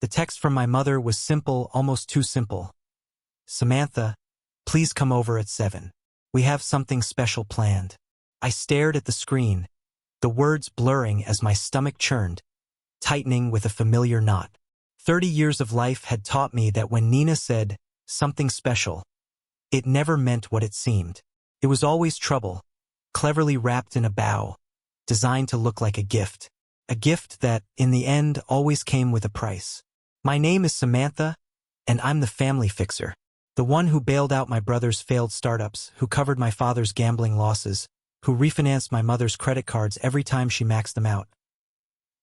The text from my mother was simple, almost too simple. Samantha, please come over at 7. We have something special planned. I stared at the screen, the words blurring as my stomach churned, tightening with a familiar knot. 30 years of life had taught me that when Nina said, something special, it never meant what it seemed. It was always trouble, cleverly wrapped in a bow, designed to look like a gift that, in the end, always came with a price. My name is Samantha, and I'm the family fixer. The one who bailed out my brother's failed startups, who covered my father's gambling losses, who refinanced my mother's credit cards every time she maxed them out.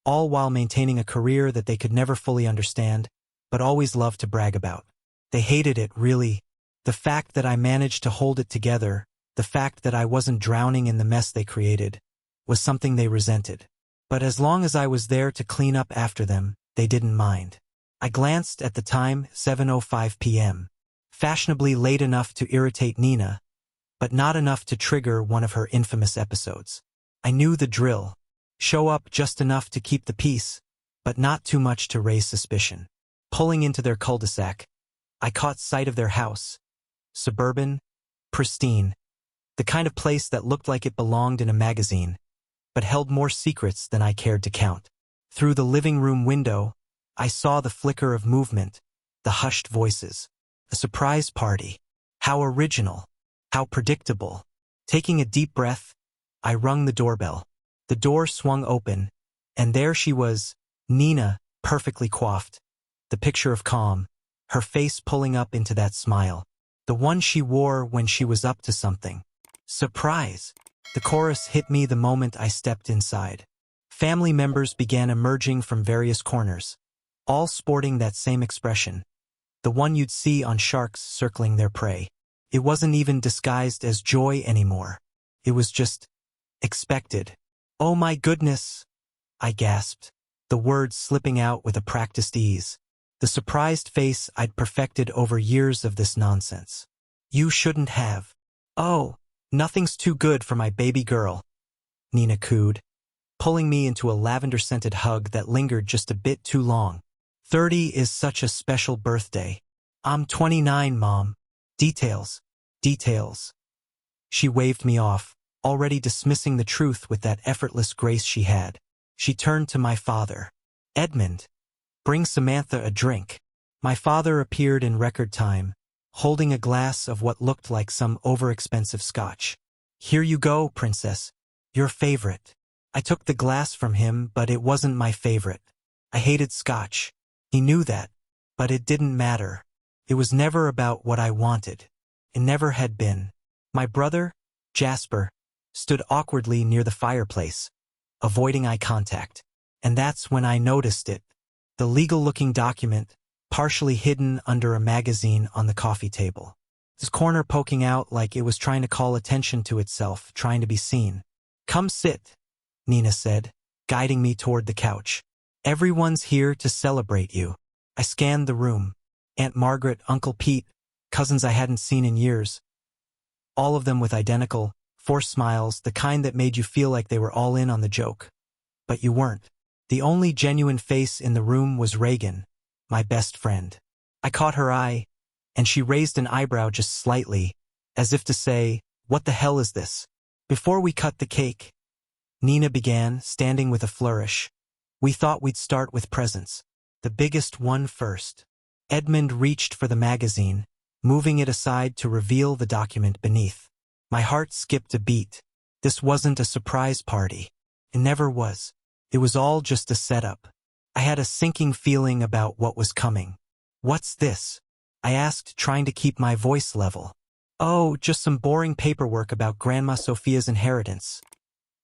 All while maintaining a career that they could never fully understand, but always loved to brag about. They hated it, really. The fact that I managed to hold it together, the fact that I wasn't drowning in the mess they created, was something they resented. But as long as I was there to clean up after them, they didn't mind. I glanced at the time, 7:05 p.m. Fashionably late enough to irritate Nina, but not enough to trigger one of her infamous episodes. I knew the drill. Show up just enough to keep the peace, but not too much to raise suspicion. Pulling into their cul-de-sac, I caught sight of their house. Suburban, pristine, the kind of place that looked like it belonged in a magazine, but held more secrets than I cared to count. Through the living room window, I saw the flicker of movement, the hushed voices. A surprise party. How original. How predictable. Taking a deep breath, I rung the doorbell. The door swung open, and there she was, Nina, perfectly coiffed. The picture of calm, her face pulling up into that smile. The one she wore when she was up to something. Surprise! The chorus hit me the moment I stepped inside. Family members began emerging from various corners, all sporting that same expression. The one you'd see on sharks circling their prey. It wasn't even disguised as joy anymore. It was just expected. Oh my goodness! I gasped, the words slipping out with a practiced ease. The surprised face I'd perfected over years of this nonsense. You shouldn't have. Oh, nothing's too good for my baby girl, Nina cooed, pulling me into a lavender-scented hug that lingered just a bit too long. 30 is such a special birthday. I'm 29, Mom. Details. She waved me off, already dismissing the truth with that effortless grace she had. She turned to my father. Edmund, bring Samantha a drink. My father appeared in record time, holding a glass of what looked like some overexpensive scotch. Here you go, princess. Your favorite. I took the glass from him, but it wasn't my favorite. I hated scotch. He knew that, but it didn't matter. It was never about what I wanted. It never had been. My brother, Jasper, stood awkwardly near the fireplace, avoiding eye contact. And that's when I noticed it. The legal-looking document, partially hidden under a magazine on the coffee table. His corner poking out like it was trying to call attention to itself, trying to be seen. Come sit, Nina said, guiding me toward the couch. Everyone's here to celebrate you. I scanned the room. Aunt Margaret, Uncle Pete, cousins I hadn't seen in years. All of them with identical, forced smiles, the kind that made you feel like they were all in on the joke. But you weren't. The only genuine face in the room was Reagan, my best friend. I caught her eye, and she raised an eyebrow just slightly, as if to say, what the hell is this? Before we cut the cake, Nina began, standing with a flourish. We thought we'd start with presents. The biggest one first. Edmund reached for the magazine, moving it aside to reveal the document beneath. My heart skipped a beat. This wasn't a surprise party. It never was. It was all just a setup. I had a sinking feeling about what was coming. What's this? I asked, trying to keep my voice level. Oh, just some boring paperwork about Grandma Sophia's inheritance,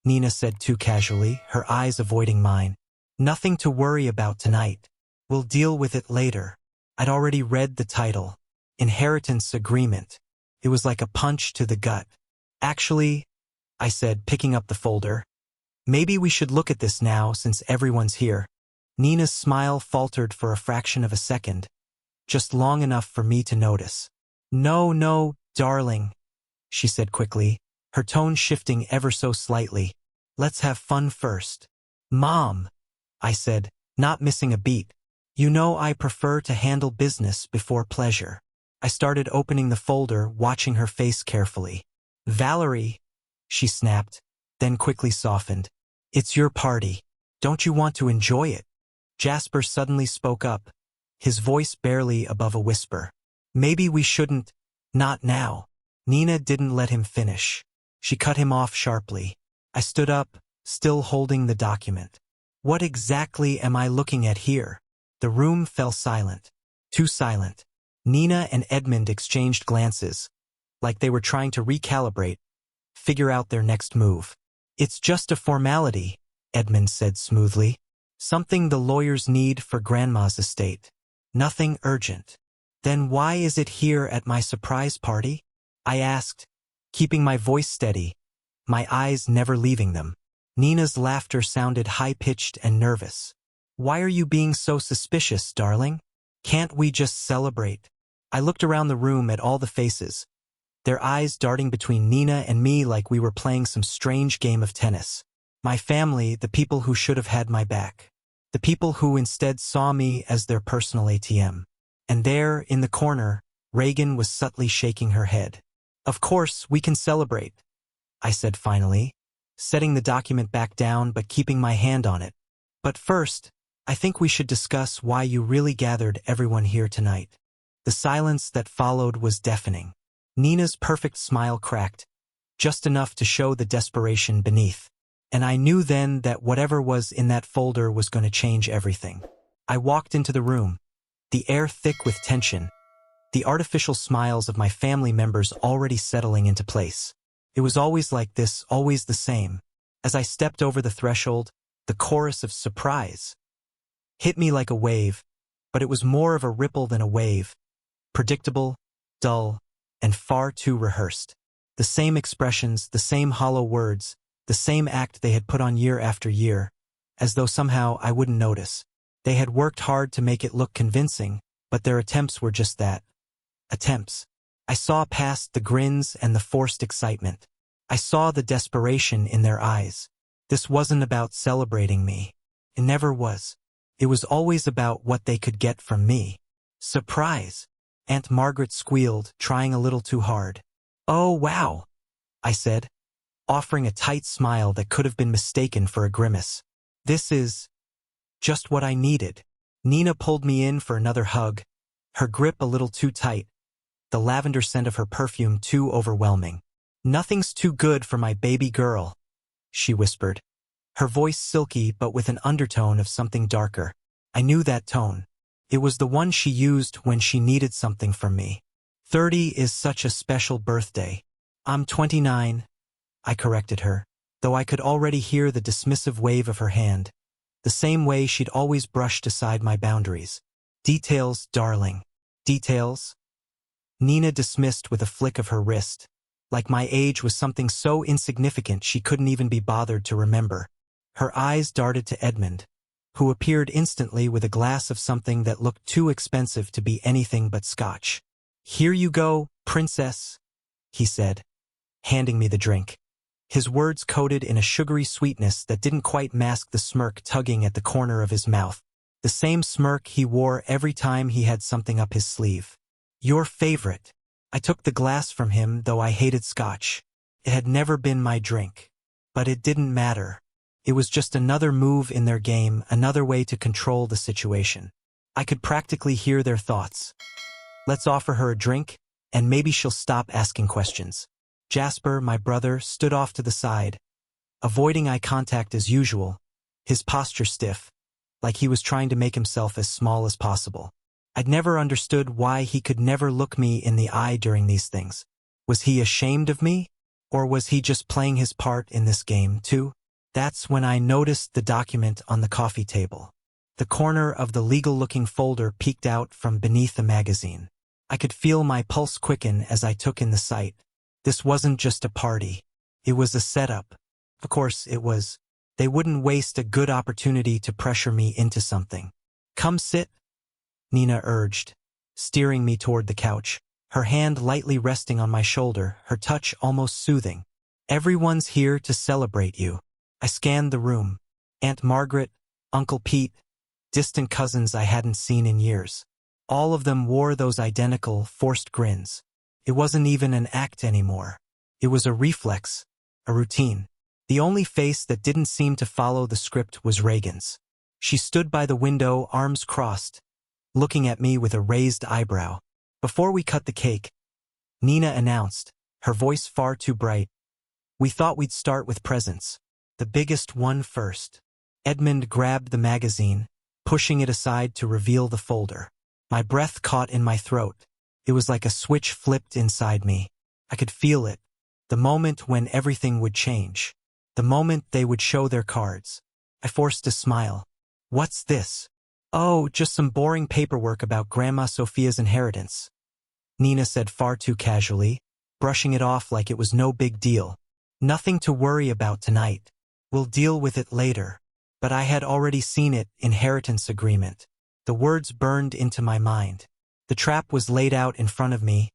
Nina said too casually, her eyes avoiding mine. Nothing to worry about tonight. We'll deal with it later. I'd already read the title. Inheritance Agreement. It was like a punch to the gut. Actually, I said, picking up the folder, maybe we should look at this now since everyone's here. Nina's smile faltered for a fraction of a second, just long enough for me to notice. No, darling, she said quickly, her tone shifting ever so slightly. Let's have fun first. Mom, I said, not missing a beat. You know I prefer to handle business before pleasure. I started opening the folder, watching her face carefully. Valerie, she snapped, then quickly softened. It's your party. Don't you want to enjoy it? Jasper suddenly spoke up, his voice barely above a whisper. Maybe we shouldn't. Not now. Nina didn't let him finish. She cut him off sharply. I stood up, still holding the document. What exactly am I looking at here? The room fell silent. Too silent. Nina and Edmund exchanged glances, like they were trying to recalibrate, figure out their next move. It's just a formality, Edmund said smoothly. Something the lawyers need for Grandma's estate. Nothing urgent. Then why is it here at my surprise party? I asked, keeping my voice steady, my eyes never leaving them. Nina's laughter sounded high-pitched and nervous. Why are you being so suspicious, darling? Can't we just celebrate? I looked around the room at all the faces, their eyes darting between Nina and me like we were playing some strange game of tennis. My family, the people who should have had my back. The people who instead saw me as their personal ATM. And there, in the corner, Reagan was subtly shaking her head. Of course, we can celebrate, I said finally, setting the document back down but keeping my hand on it. But first, I think we should discuss why you really gathered everyone here tonight. The silence that followed was deafening. Nina's perfect smile cracked, just enough to show the desperation beneath. And I knew then that whatever was in that folder was going to change everything. I walked into the room, the air thick with tension, the artificial smiles of my family members already settling into place. It was always like this, always the same. As I stepped over the threshold, the chorus of surprise hit me like a wave, but it was more of a ripple than a wave. Predictable, dull, and far too rehearsed. The same expressions, the same hollow words, the same act they had put on year after year, as though somehow I wouldn't notice. They had worked hard to make it look convincing, but their attempts were just that. Attempts. I saw past the grins and the forced excitement. I saw the desperation in their eyes. This wasn't about celebrating me. It never was. It was always about what they could get from me. Surprise! Aunt Margaret squealed, trying a little too hard. Oh, wow, I said, offering a tight smile that could have been mistaken for a grimace. This is just what I needed. Nina pulled me in for another hug, her grip a little too tight, the lavender scent of her perfume too overwhelming. Nothing's too good for my baby girl, she whispered, her voice silky but with an undertone of something darker. I knew that tone. It was the one she used when she needed something from me. 30 is such a special birthday. I'm 29, I corrected her, though I could already hear the dismissive wave of her hand, the same way she'd always brushed aside my boundaries. Details, darling. Details? Nina dismissed with a flick of her wrist, like my age was something so insignificant she couldn't even be bothered to remember. Her eyes darted to Edmund, who appeared instantly with a glass of something that looked too expensive to be anything but scotch. Here you go, princess, he said, handing me the drink. His words coated in a sugary sweetness that didn't quite mask the smirk tugging at the corner of his mouth, the same smirk he wore every time he had something up his sleeve. Your favorite. I took the glass from him, though I hated scotch. It had never been my drink. But it didn't matter. It was just another move in their game, another way to control the situation. I could practically hear their thoughts. Let's offer her a drink, and maybe she'll stop asking questions. Jasper, my brother, stood off to the side, avoiding eye contact as usual, his posture stiff, like he was trying to make himself as small as possible. I'd never understood why he could never look me in the eye during these things. Was he ashamed of me? Or was he just playing his part in this game, too? That's when I noticed the document on the coffee table. The corner of the legal-looking folder peeked out from beneath the magazine. I could feel my pulse quicken as I took in the sight. This wasn't just a party. It was a setup. Of course, it was. They wouldn't waste a good opportunity to pressure me into something. Come sit, Nina urged, steering me toward the couch, her hand lightly resting on my shoulder, her touch almost soothing. Everyone's here to celebrate you. I scanned the room. Aunt Margaret, Uncle Pete, distant cousins I hadn't seen in years. All of them wore those identical, forced grins. It wasn't even an act anymore. It was a reflex, a routine. The only face that didn't seem to follow the script was Reagan's. She stood by the window, arms crossed, looking at me with a raised eyebrow. Before we cut the cake, Nina announced, her voice far too bright, "We thought we'd start with presents. The biggest one first." Edmund grabbed the magazine, pushing it aside to reveal the folder. My breath caught in my throat. It was like a switch flipped inside me. I could feel it. The moment when everything would change. The moment they would show their cards. I forced a smile. "What's this?" "Oh, just some boring paperwork about Grandma Sophia's inheritance," Nina said far too casually, brushing it off like it was no big deal. "Nothing to worry about tonight. We'll deal with it later." But I had already seen it, inheritance agreement. The words burned into my mind. The trap was laid out in front of me,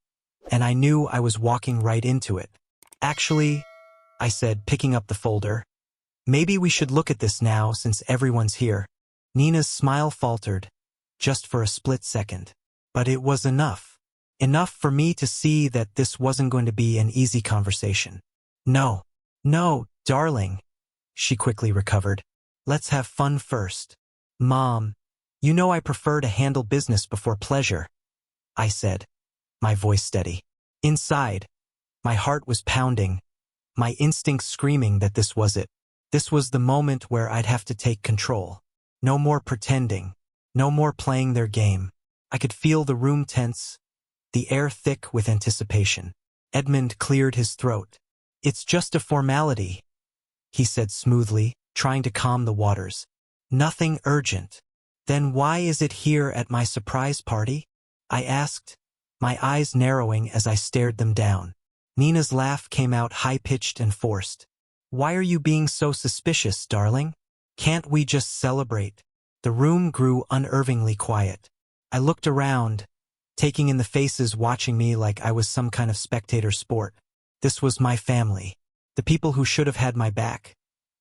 and I knew I was walking right into it. "Actually," I said, picking up the folder, "maybe we should look at this now since everyone's here." Nina's smile faltered, just for a split second. But it was enough. Enough for me to see that this wasn't going to be an easy conversation. "No, no, darling," she quickly recovered. "Let's have fun first." "Mom, you know I prefer to handle business before pleasure," I said, my voice steady. Inside, my heart was pounding, my instincts screaming that this was it. This was the moment where I'd have to take control. No more pretending. No more playing their game. I could feel the room tense, the air thick with anticipation. Edmund cleared his throat. "It's just a formality," he said smoothly, trying to calm the waters. "Nothing urgent." "Then why is it here at my surprise party?" I asked, my eyes narrowing as I stared them down. Nina's laugh came out high-pitched and forced. "Why are you being so suspicious, darling? Can't we just celebrate?" The room grew unnervingly quiet. I looked around, taking in the faces watching me like I was some kind of spectator sport. This was my family, the people who should have had my back,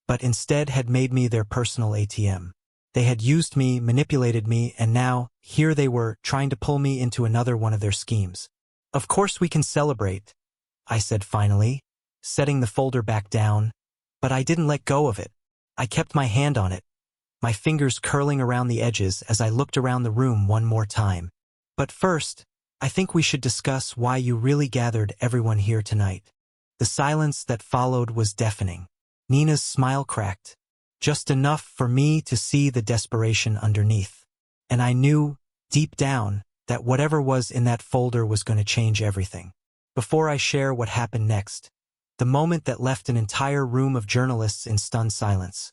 but instead had made me their personal ATM. They had used me, manipulated me, and now, here they were, trying to pull me into another one of their schemes. "Of course we can celebrate," I said finally, setting the folder back down, but I didn't let go of it. I kept my hand on it, my fingers curling around the edges as I looked around the room one more time. "But first, I think we should discuss why you really gathered everyone here tonight." The silence that followed was deafening. Nina's smile cracked, just enough for me to see the desperation underneath. And I knew, deep down, that whatever was in that folder was going to change everything. Before I share what happened next, the moment that left an entire room of journalists in stunned silence,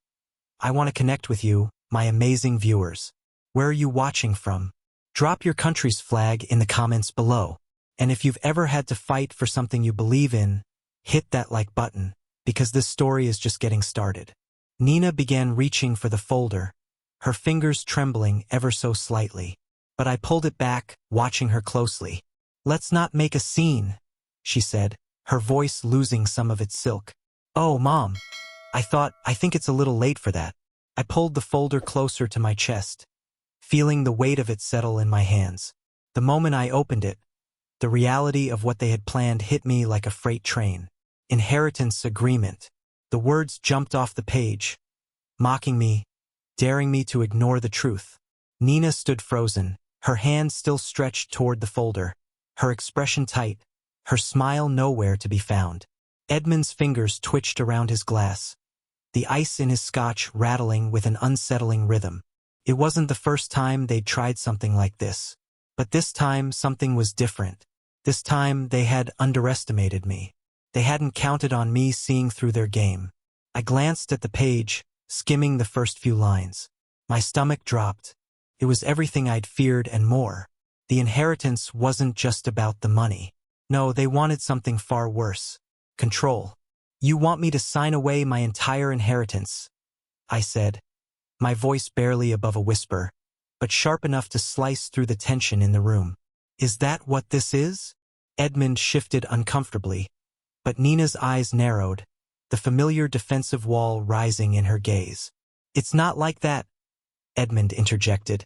I want to connect with you, my amazing viewers. Where are you watching from? Drop your country's flag in the comments below. And if you've ever had to fight for something you believe in, hit that like button, because this story is just getting started. Nina began reaching for the folder, her fingers trembling ever so slightly. But I pulled it back, watching her closely. "Let's not make a scene," she said, her voice losing some of its silk. "Oh, Mom, I think it's a little late for that." I pulled the folder closer to my chest, feeling the weight of it settle in my hands. The moment I opened it, the reality of what they had planned hit me like a freight train. Inheritance agreement. The words jumped off the page, mocking me, daring me to ignore the truth. Nina stood frozen, her hand still stretched toward the folder, her expression tight, her smile nowhere to be found. Edmund's fingers twitched around his glass, the ice in his scotch rattling with an unsettling rhythm. It wasn't the first time they'd tried something like this. But this time something was different. This time they had underestimated me. They hadn't counted on me seeing through their game. I glanced at the page, skimming the first few lines. My stomach dropped. It was everything I'd feared and more. The inheritance wasn't just about the money. No, they wanted something far worse. Control. "You want me to sign away my entire inheritance," I said, my voice barely above a whisper, but sharp enough to slice through the tension in the room. "Is that what this is?" Edmund shifted uncomfortably, but Nina's eyes narrowed, the familiar defensive wall rising in her gaze. "It's not like that," Edmund interjected,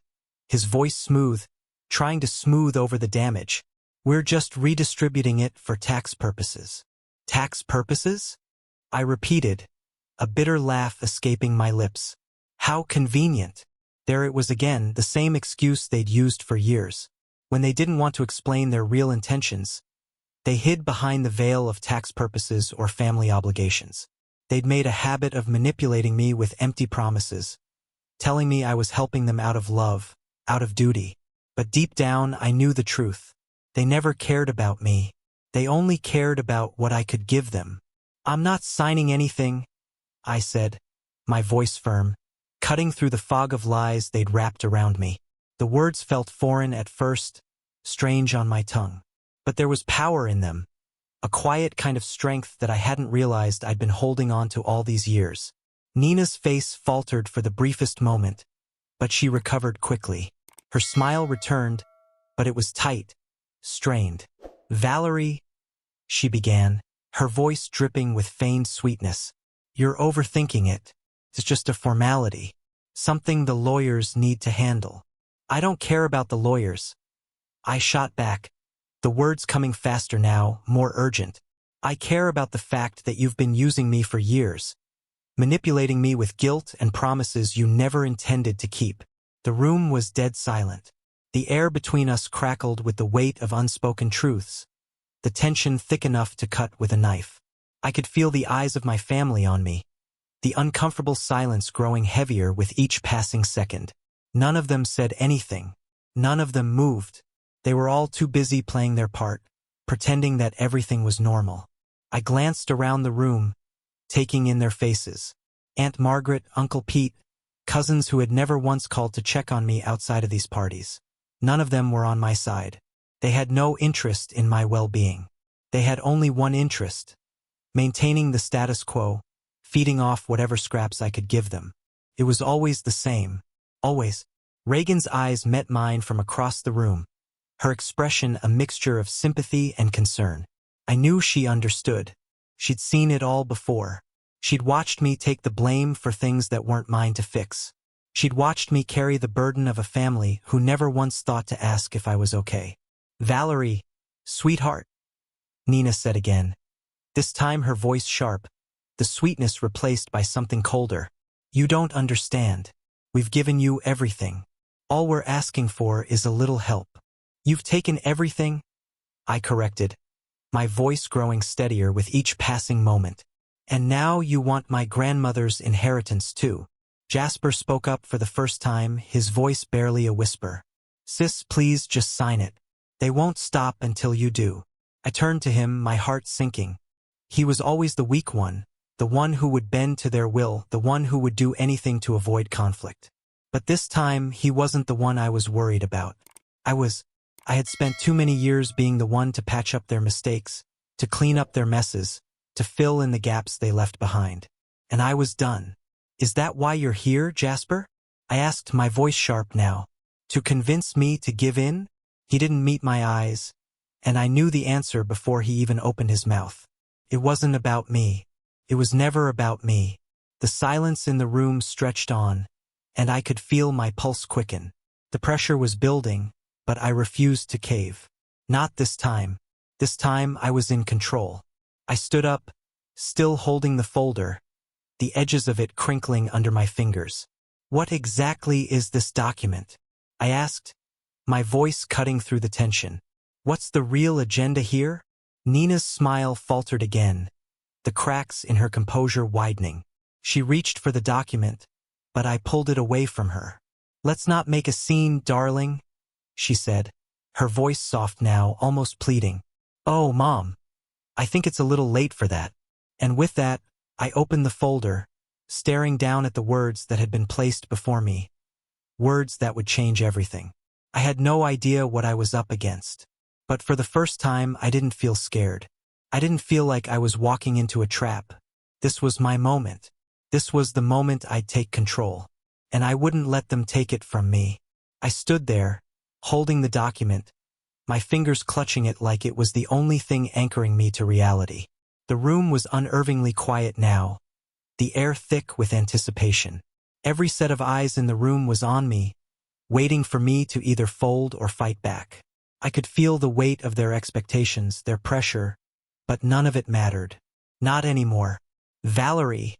his voice smooth, trying to smooth over the damage. We're just redistributing it for tax purposes. Tax purposes? I repeated, a bitter laugh escaping my lips. How convenient. There it was again, the same excuse they'd used for years. When they didn't want to explain their real intentions, they hid behind the veil of tax purposes or family obligations. They'd made a habit of manipulating me with empty promises, telling me I was helping them out of love, out of duty. But deep down, I knew the truth. They never cared about me. They only cared about what I could give them. I'm not signing anything, I said, my voice firm, cutting through the fog of lies they'd wrapped around me. The words felt foreign at first, strange on my tongue. But there was power in them, a quiet kind of strength that I hadn't realized I'd been holding on to all these years. Nina's face faltered for the briefest moment, but she recovered quickly. Her smile returned, but it was tight, strained. Valerie, she began, her voice dripping with feigned sweetness. You're overthinking it. It's just a formality. Something the lawyers need to handle. I don't care about the lawyers. I shot back, the words coming faster now, more urgent. I care about the fact that you've been using me for years, manipulating me with guilt and promises you never intended to keep. The room was dead silent. The air between us crackled with the weight of unspoken truths, the tension thick enough to cut with a knife. I could feel the eyes of my family on me, the uncomfortable silence growing heavier with each passing second. None of them said anything. None of them moved. They were all too busy playing their part, pretending that everything was normal. I glanced around the room, taking in their faces. Aunt Margaret, Uncle Pete, cousins who had never once called to check on me outside of these parties. None of them were on my side. They had no interest in my well-being. They had only one interest: maintaining the status quo, feeding off whatever scraps I could give them. It was always the same. Always. Reagan's eyes met mine from across the room, her expression a mixture of sympathy and concern. I knew she understood. She'd seen it all before. She'd watched me take the blame for things that weren't mine to fix. She'd watched me carry the burden of a family who never once thought to ask if I was okay. Valerie, sweetheart, Nina said again. This time her voice sharp, the sweetness replaced by something colder. You don't understand. We've given you everything. All we're asking for is a little help. You've taken everything, I corrected, my voice growing steadier with each passing moment. And now you want my grandmother's inheritance too. Jasper spoke up for the first time, his voice barely a whisper. Sis, please just sign it. They won't stop until you do. I turned to him, my heart sinking. He was always the weak one, the one who would bend to their will, the one who would do anything to avoid conflict. But this time, he wasn't the one I was worried about. I had spent too many years being the one to patch up their mistakes, to clean up their messes, to fill in the gaps they left behind. And I was done. Is that why you're here, Jasper? I asked, my voice sharp now. To convince me to give in? He didn't meet my eyes, and I knew the answer before he even opened his mouth. It wasn't about me. It was never about me. The silence in the room stretched on, and I could feel my pulse quicken. The pressure was building, but I refused to cave. Not this time. This time I was in control. I stood up, still holding the folder, the edges of it crinkling under my fingers. What exactly is this document? I asked, my voice cutting through the tension. What's the real agenda here? Nina's smile faltered again, the cracks in her composure widening. She reached for the document, but I pulled it away from her. Let's not make a scene, darling, she said, her voice soft now, almost pleading. Oh, Mom, I think it's a little late for that. And with that, I opened the folder, staring down at the words that had been placed before me. Words that would change everything. I had no idea what I was up against. But for the first time, I didn't feel scared. I didn't feel like I was walking into a trap. This was my moment. This was the moment I'd take control. And I wouldn't let them take it from me. I stood there, holding the document, my fingers clutching it like it was the only thing anchoring me to reality. The room was unnervingly quiet now, the air thick with anticipation. Every set of eyes in the room was on me, waiting for me to either fold or fight back. I could feel the weight of their expectations, their pressure, but none of it mattered. Not anymore. Valerie,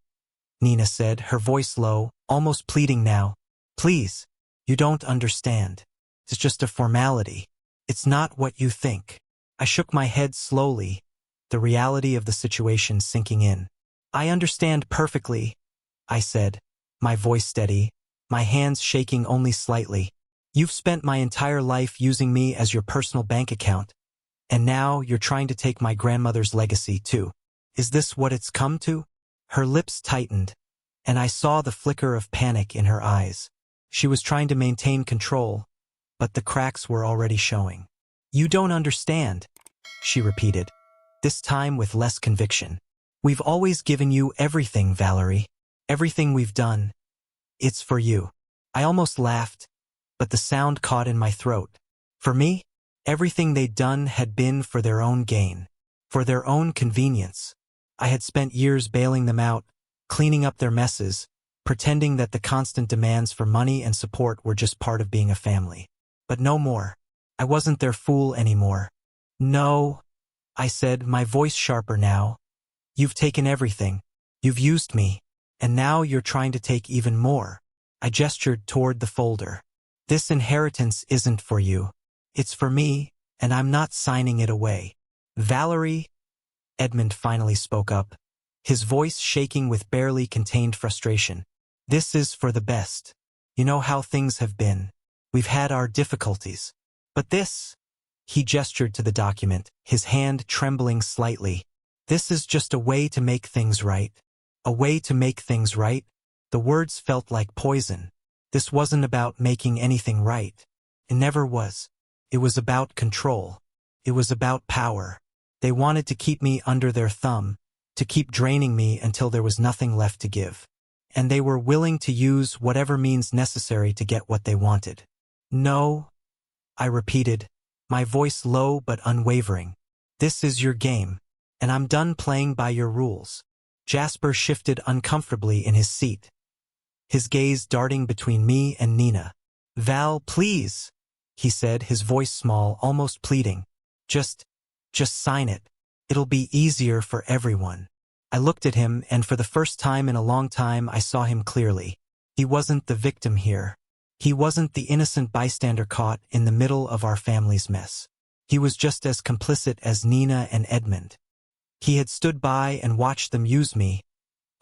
Nina said, her voice low, almost pleading now. Please, you don't understand. It's just a formality. It's not what you think. I shook my head slowly, the reality of the situation sinking in. I understand perfectly, I said, my voice steady, my hands shaking only slightly. You've spent my entire life using me as your personal bank account, and now you're trying to take my grandmother's legacy too. Is this what it's come to? Her lips tightened, and I saw the flicker of panic in her eyes. She was trying to maintain control, but the cracks were already showing. You don't understand, she repeated, this time with less conviction. We've always given you everything, Valerie. Everything we've done. It's for you. I almost laughed, but the sound caught in my throat. For me, everything they'd done had been for their own gain, for their own convenience. I had spent years bailing them out, cleaning up their messes, pretending that the constant demands for money and support were just part of being a family. But no more. I wasn't their fool anymore. No, I said, my voice sharper now. You've taken everything. You've used me. And now you're trying to take even more. I gestured toward the folder. This inheritance isn't for you. It's for me, and I'm not signing it away. Valerie, Edmund finally spoke up, his voice shaking with barely contained frustration. This is for the best. You know how things have been. We've had our difficulties. But this, he gestured to the document, his hand trembling slightly. This is just a way to make things right. A way to make things right? The words felt like poison. This wasn't about making anything right. It never was. It was about control. It was about power. They wanted to keep me under their thumb, to keep draining me until there was nothing left to give. And they were willing to use whatever means necessary to get what they wanted. No, I repeated, my voice low but unwavering. This is your game, and I'm done playing by your rules. Jasper shifted uncomfortably in his seat, his gaze darting between me and Nina. Val, please, he said, his voice small, almost pleading. Just sign it. It'll be easier for everyone. I looked at him, and for the first time in a long time I saw him clearly. He wasn't the victim here. He wasn't the innocent bystander caught in the middle of our family's mess. He was just as complicit as Nina and Edmund. He had stood by and watched them use me,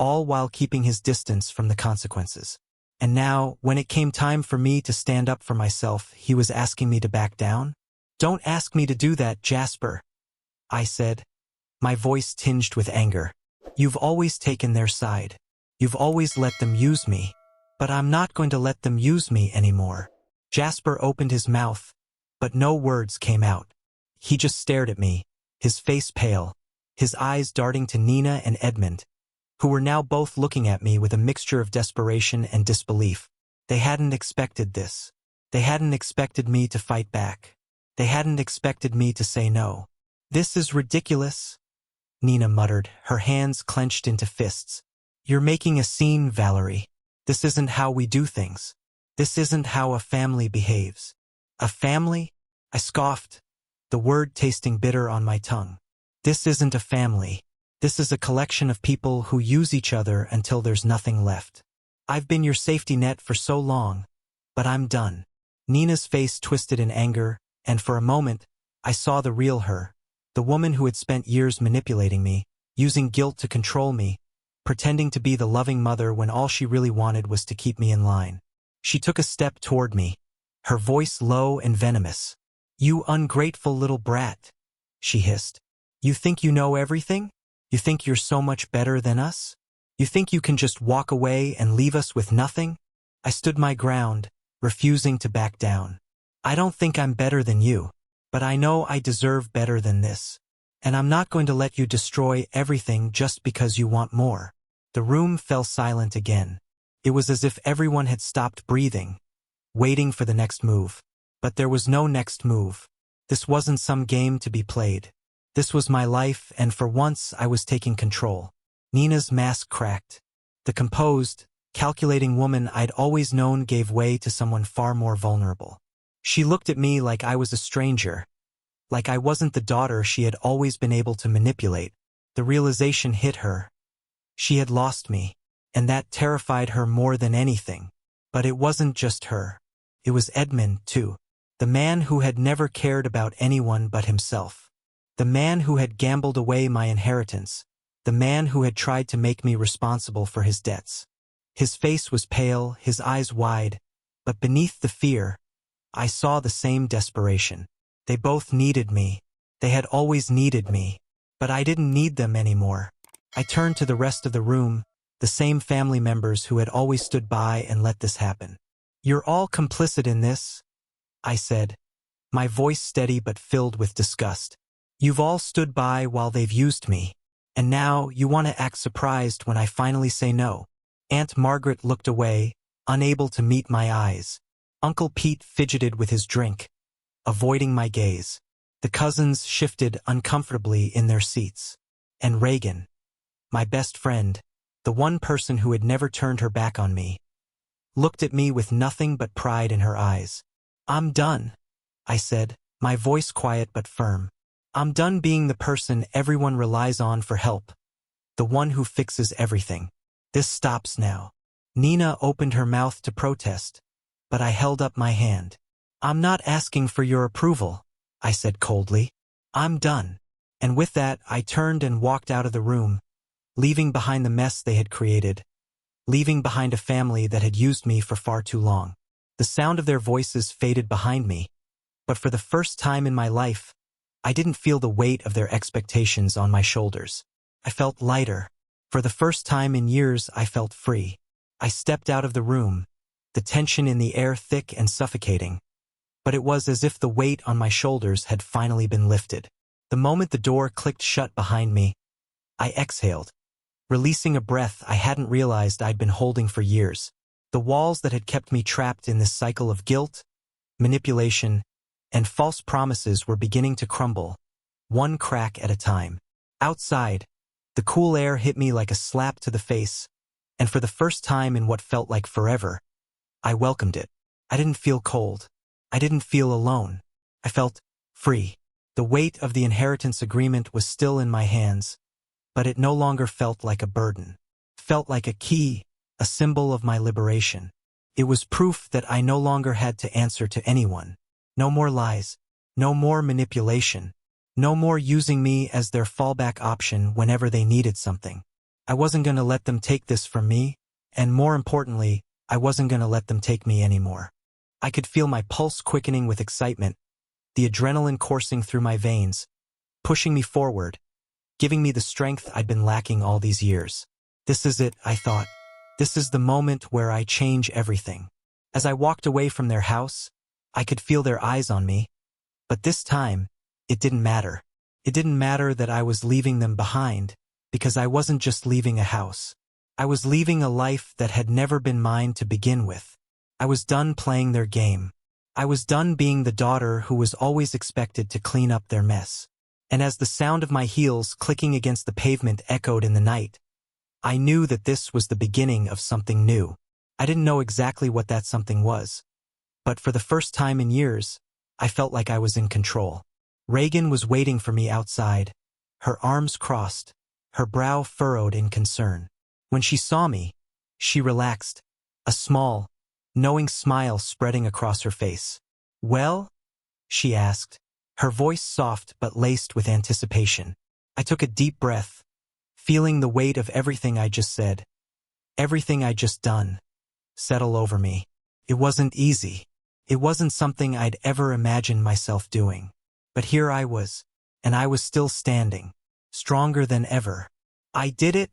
all while keeping his distance from the consequences. And now, when it came time for me to stand up for myself, he was asking me to back down? Don't ask me to do that, Jasper, I said, my voice tinged with anger. You've always taken their side. You've always let them use me. But I'm not going to let them use me anymore. Jasper opened his mouth, but no words came out. He just stared at me, his face pale, his eyes darting to Nina and Edmund, who were now both looking at me with a mixture of desperation and disbelief. They hadn't expected this. They hadn't expected me to fight back. They hadn't expected me to say no. This is ridiculous, Nina muttered, her hands clenched into fists. You're making a scene, Valerie. This isn't how we do things. This isn't how a family behaves. A family? I scoffed, the word tasting bitter on my tongue. This isn't a family. This is a collection of people who use each other until there's nothing left. I've been your safety net for so long, but I'm done. Nina's face twisted in anger, and for a moment, I saw the real her, the woman who had spent years manipulating me, using guilt to control me, pretending to be the loving mother when all she really wanted was to keep me in line. She took a step toward me, her voice low and venomous. You ungrateful little brat, she hissed. You think you know everything? You think you're so much better than us? You think you can just walk away and leave us with nothing? I stood my ground, refusing to back down. I don't think I'm better than you, but I know I deserve better than this. And I'm not going to let you destroy everything just because you want more. The room fell silent again. It was as if everyone had stopped breathing, waiting for the next move. But there was no next move. This wasn't some game to be played. This was my life, and for once I was taking control. Nina's mask cracked. The composed, calculating woman I'd always known gave way to someone far more vulnerable. She looked at me like I was a stranger, like I wasn't the daughter she had always been able to manipulate. The realization hit her. She had lost me, and that terrified her more than anything. But it wasn't just her. It was Edmund, too. The man who had never cared about anyone but himself. The man who had gambled away my inheritance. The man who had tried to make me responsible for his debts. His face was pale, his eyes wide, but beneath the fear, I saw the same desperation. They both needed me. They had always needed me. But I didn't need them anymore. I turned to the rest of the room, the same family members who had always stood by and let this happen. You're all complicit in this, I said, my voice steady but filled with disgust. You've all stood by while they've used me, and now you want to act surprised when I finally say no. Aunt Margaret looked away, unable to meet my eyes. Uncle Pete fidgeted with his drink, avoiding my gaze. The cousins shifted uncomfortably in their seats. And Reagan, my best friend, the one person who had never turned her back on me, looked at me with nothing but pride in her eyes. I'm done, I said, my voice quiet but firm. I'm done being the person everyone relies on for help, the one who fixes everything. This stops now. Nina opened her mouth to protest, but I held up my hand. I'm not asking for your approval, I said coldly. I'm done. And with that, I turned and walked out of the room, leaving behind the mess they had created, leaving behind a family that had used me for far too long. The sound of their voices faded behind me, but for the first time in my life, I didn't feel the weight of their expectations on my shoulders. I felt lighter. For the first time in years, I felt free. I stepped out of the room, the tension in the air thick and suffocating, but it was as if the weight on my shoulders had finally been lifted. The moment the door clicked shut behind me, I exhaled, releasing a breath I hadn't realized I'd been holding for years. The walls that had kept me trapped in this cycle of guilt, manipulation, and false promises were beginning to crumble, one crack at a time. Outside, the cool air hit me like a slap to the face, and for the first time in what felt like forever, I welcomed it. I didn't feel cold. I didn't feel alone. I felt free. The weight of the inheritance agreement was still in my hands, but it no longer felt like a burden. It felt like a key, a symbol of my liberation. It was proof that I no longer had to answer to anyone. No more lies. No more manipulation. No more using me as their fallback option whenever they needed something. I wasn't going to let them take this from me, and more importantly, I wasn't going to let them take me anymore. I could feel my pulse quickening with excitement, the adrenaline coursing through my veins, pushing me forward, giving me the strength I'd been lacking all these years. This is it, I thought. This is the moment where I change everything. As I walked away from their house, I could feel their eyes on me, but this time, it didn't matter. It didn't matter that I was leaving them behind, because I wasn't just leaving a house. I was leaving a life that had never been mine to begin with. I was done playing their game. I was done being the daughter who was always expected to clean up their mess. And as the sound of my heels clicking against the pavement echoed in the night, I knew that this was the beginning of something new. I didn't know exactly what that something was, but for the first time in years, I felt like I was in control. Reagan was waiting for me outside, her arms crossed, her brow furrowed in concern. When she saw me, she relaxed, a small, knowing smile spreading across her face. "Well?" she asked, her voice soft but laced with anticipation. I took a deep breath, feeling the weight of everything I just said, everything I just done, settle over me. It wasn't easy. It wasn't something I'd ever imagined myself doing. But here I was, and I was still standing, stronger than ever. "I did it,"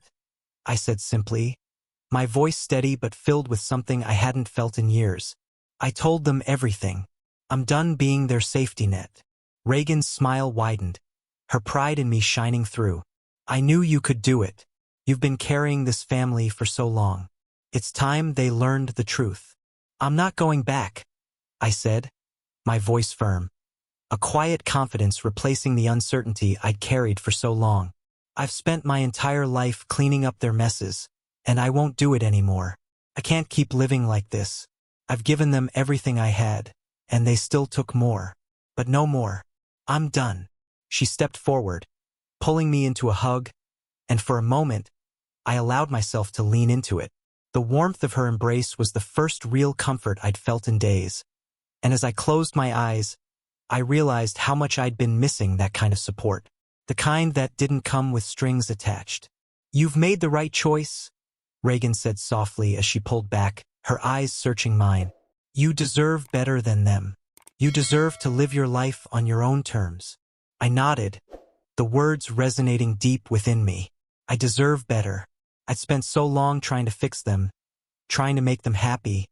I said simply, my voice steady but filled with something I hadn't felt in years. I told them everything. I'm done being their safety net. Reagan's smile widened, her pride in me shining through. "I knew you could do it. You've been carrying this family for so long. It's time they learned the truth." "I'm not going back," I said, my voice firm, a quiet confidence replacing the uncertainty I'd carried for so long. "I've spent my entire life cleaning up their messes, and I won't do it anymore." I can't keep living like this. I've given them everything I had, and they still took more. But no more. I'm done. She stepped forward, pulling me into a hug, and for a moment, I allowed myself to lean into it. The warmth of her embrace was the first real comfort I'd felt in days, and as I closed my eyes, I realized how much I'd been missing that kind of support. The kind that didn't come with strings attached. "You've made the right choice," Reagan said softly as she pulled back, her eyes searching mine. "You deserve better than them. You deserve to live your life on your own terms." I nodded, the words resonating deep within me. I deserve better. I'd spent so long trying to fix them, trying to make them happy,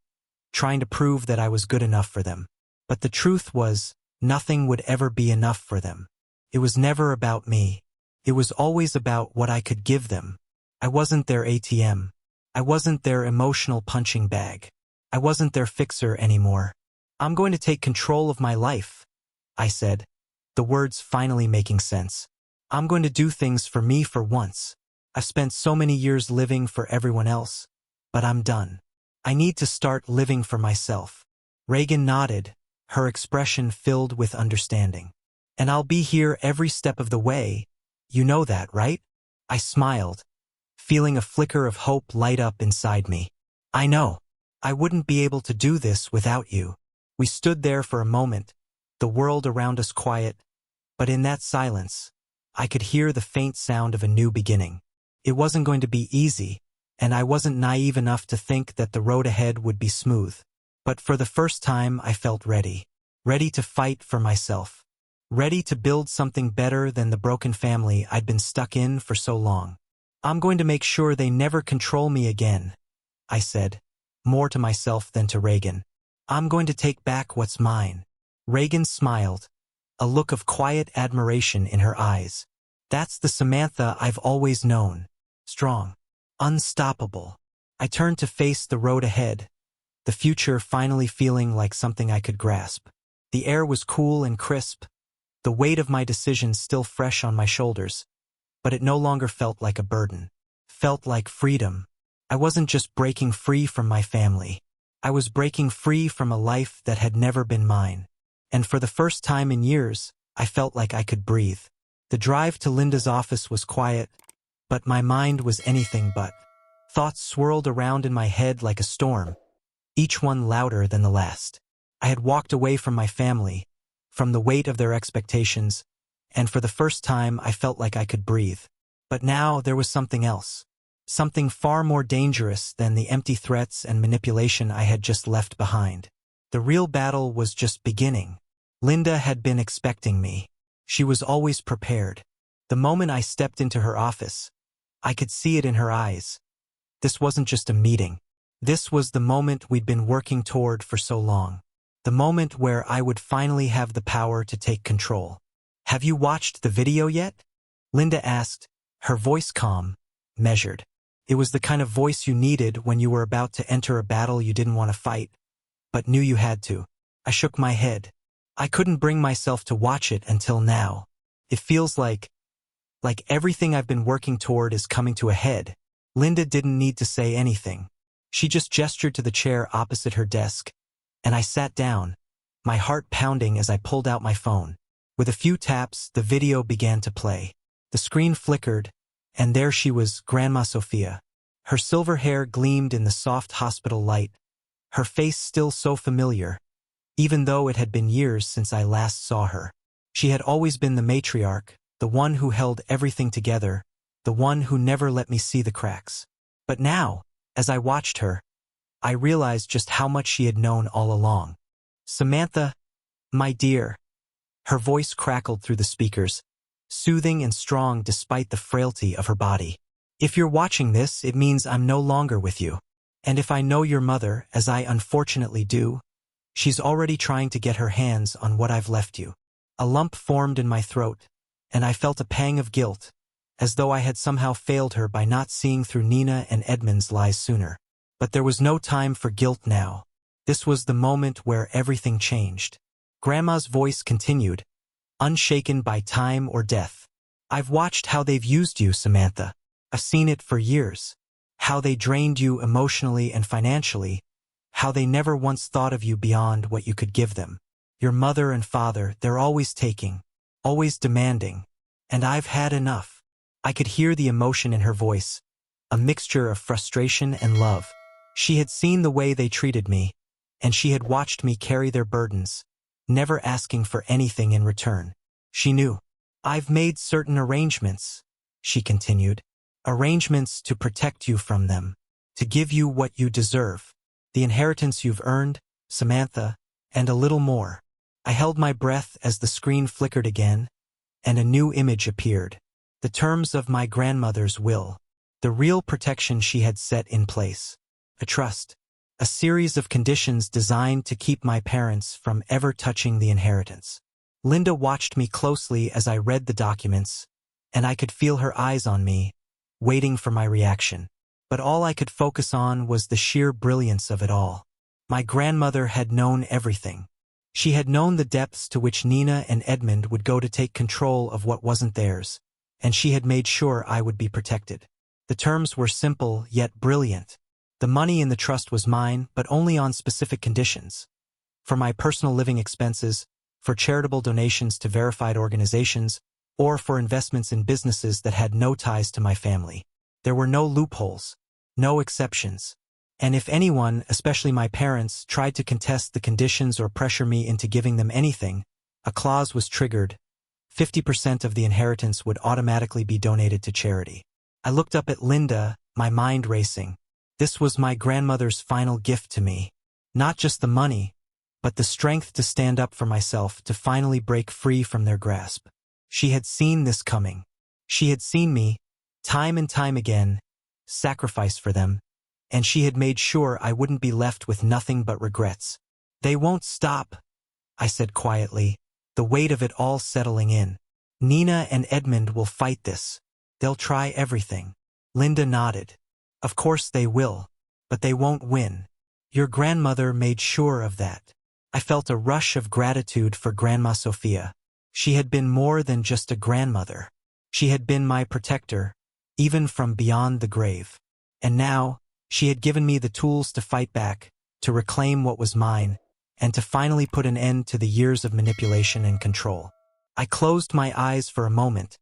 trying to prove that I was good enough for them. But the truth was, nothing would ever be enough for them. It was never about me. It was always about what I could give them. I wasn't their ATM. I wasn't their emotional punching bag. I wasn't their fixer anymore. "I'm going to take control of my life," I said, the words finally making sense. "I'm going to do things for me for once. I've spent so many years living for everyone else, but I'm done. I need to start living for myself." Reagan nodded, her expression filled with understanding. "And I'll be here every step of the way. You know that, right?" I smiled, feeling a flicker of hope light up inside me. "I know. I wouldn't be able to do this without you." We stood there for a moment, the world around us quiet, but in that silence, I could hear the faint sound of a new beginning. It wasn't going to be easy, and I wasn't naive enough to think that the road ahead would be smooth. But for the first time, I felt ready. Ready to fight for myself. Ready to build something better than the broken family I'd been stuck in for so long. "I'm going to make sure they never control me again," I said, more to myself than to Reagan. "I'm going to take back what's mine." Reagan smiled, a look of quiet admiration in her eyes. "That's the Samantha I've always known. Strong. Unstoppable." I turned to face the road ahead, the future finally feeling like something I could grasp. The air was cool and crisp, the weight of my decisions still fresh on my shoulders, but it no longer felt like a burden. Felt like freedom. I wasn't just breaking free from my family. I was breaking free from a life that had never been mine. And for the first time in years, I felt like I could breathe. The drive to Linda's office was quiet, but my mind was anything but. Thoughts swirled around in my head like a storm, each one louder than the last. I had walked away from my family, from the weight of their expectations, and for the first time I felt like I could breathe. But now there was something else. Something far more dangerous than the empty threats and manipulation I had just left behind. The real battle was just beginning. Linda had been expecting me. She was always prepared. The moment I stepped into her office, I could see it in her eyes. This wasn't just a meeting. This was the moment we'd been working toward for so long. The moment where I would finally have the power to take control. "Have you watched the video yet?" Linda asked, her voice calm, measured. It was the kind of voice you needed when you were about to enter a battle you didn't want to fight, but knew you had to. I shook my head. I couldn't bring myself to watch it until now. It feels like everything I've been working toward is coming to a head. Linda didn't need to say anything. She just gestured to the chair opposite her desk, and I sat down, my heart pounding as I pulled out my phone. With a few taps, the video began to play. The screen flickered, and there she was, Grandma Sophia. Her silver hair gleamed in the soft hospital light, her face still so familiar, even though it had been years since I last saw her. She had always been the matriarch, the one who held everything together, the one who never let me see the cracks. But now, as I watched her, I realized just how much she had known all along. "Samantha, my dear." Her voice crackled through the speakers, soothing and strong despite the frailty of her body. "If you're watching this, it means I'm no longer with you. And if I know your mother, as I unfortunately do, she's already trying to get her hands on what I've left you." A lump formed in my throat, and I felt a pang of guilt, as though I had somehow failed her by not seeing through Nina and Edmund's lies sooner. But there was no time for guilt now. This was the moment where everything changed. Grandma's voice continued, unshaken by time or death. "I've watched how they've used you, Samantha. I've seen it for years. how they drained you emotionally and financially, how they never once thought of you beyond what you could give them. Your mother and father, they're always taking, always demanding, and I've had enough. I could hear the emotion in her voice, a mixture of frustration and love. She had seen the way they treated me, and she had watched me carry their burdens, never asking for anything in return. She knew. I've made certain arrangements, she continued. Arrangements to protect you from them, to give you what you deserve. The inheritance you've earned, Samantha, and a little more. I held my breath as the screen flickered again, and a new image appeared. The terms of my grandmother's will. The real protection she had set in place. A trust. A series of conditions designed to keep my parents from ever touching the inheritance. Linda watched me closely as I read the documents, and I could feel her eyes on me, waiting for my reaction. But all I could focus on was the sheer brilliance of it all. My grandmother had known everything. She had known the depths to which Nina and Edmund would go to take control of what wasn't theirs, and she had made sure I would be protected. The terms were simple yet brilliant. The money in the trust was mine, but only on specific conditions. For my personal living expenses, for charitable donations to verified organizations, or for investments in businesses that had no ties to my family. There were no loopholes, no exceptions. And if anyone, especially my parents, tried to contest the conditions or pressure me into giving them anything, a clause was triggered. 50% of the inheritance would automatically be donated to charity. I looked up at Linda, my mind racing. This was my grandmother's final gift to me. Not just the money, but the strength to stand up for myself, to finally break free from their grasp. She had seen this coming. She had seen me, time and time again, sacrifice for them, and she had made sure I wouldn't be left with nothing but regrets. They won't stop, I said quietly, the weight of it all settling in. Nina and Edmund will fight this. They'll try everything. Linda nodded. Of course they will, but they won't win. Your grandmother made sure of that. I felt a rush of gratitude for Grandma Sophia. She had been more than just a grandmother. She had been my protector, even from beyond the grave. And now, she had given me the tools to fight back, to reclaim what was mine, and to finally put an end to the years of manipulation and control. I closed my eyes for a moment,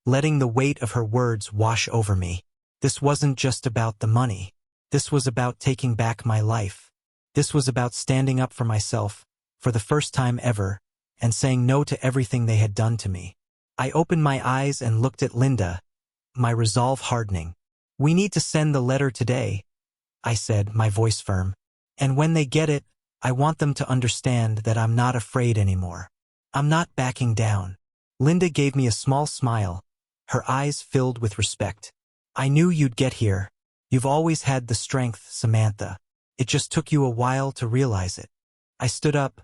letting the weight of her words wash over me. This wasn't just about the money. This was about taking back my life. This was about standing up for myself, for the first time ever, and saying no to everything they had done to me. I opened my eyes and looked at Linda, my resolve hardening. We need to send the letter today, I said, my voice firm. And when they get it, I want them to understand that I'm not afraid anymore. I'm not backing down. Linda gave me a small smile, her eyes filled with respect. I knew you'd get here. You've always had the strength, Samantha. It just took you a while to realize it. I stood up,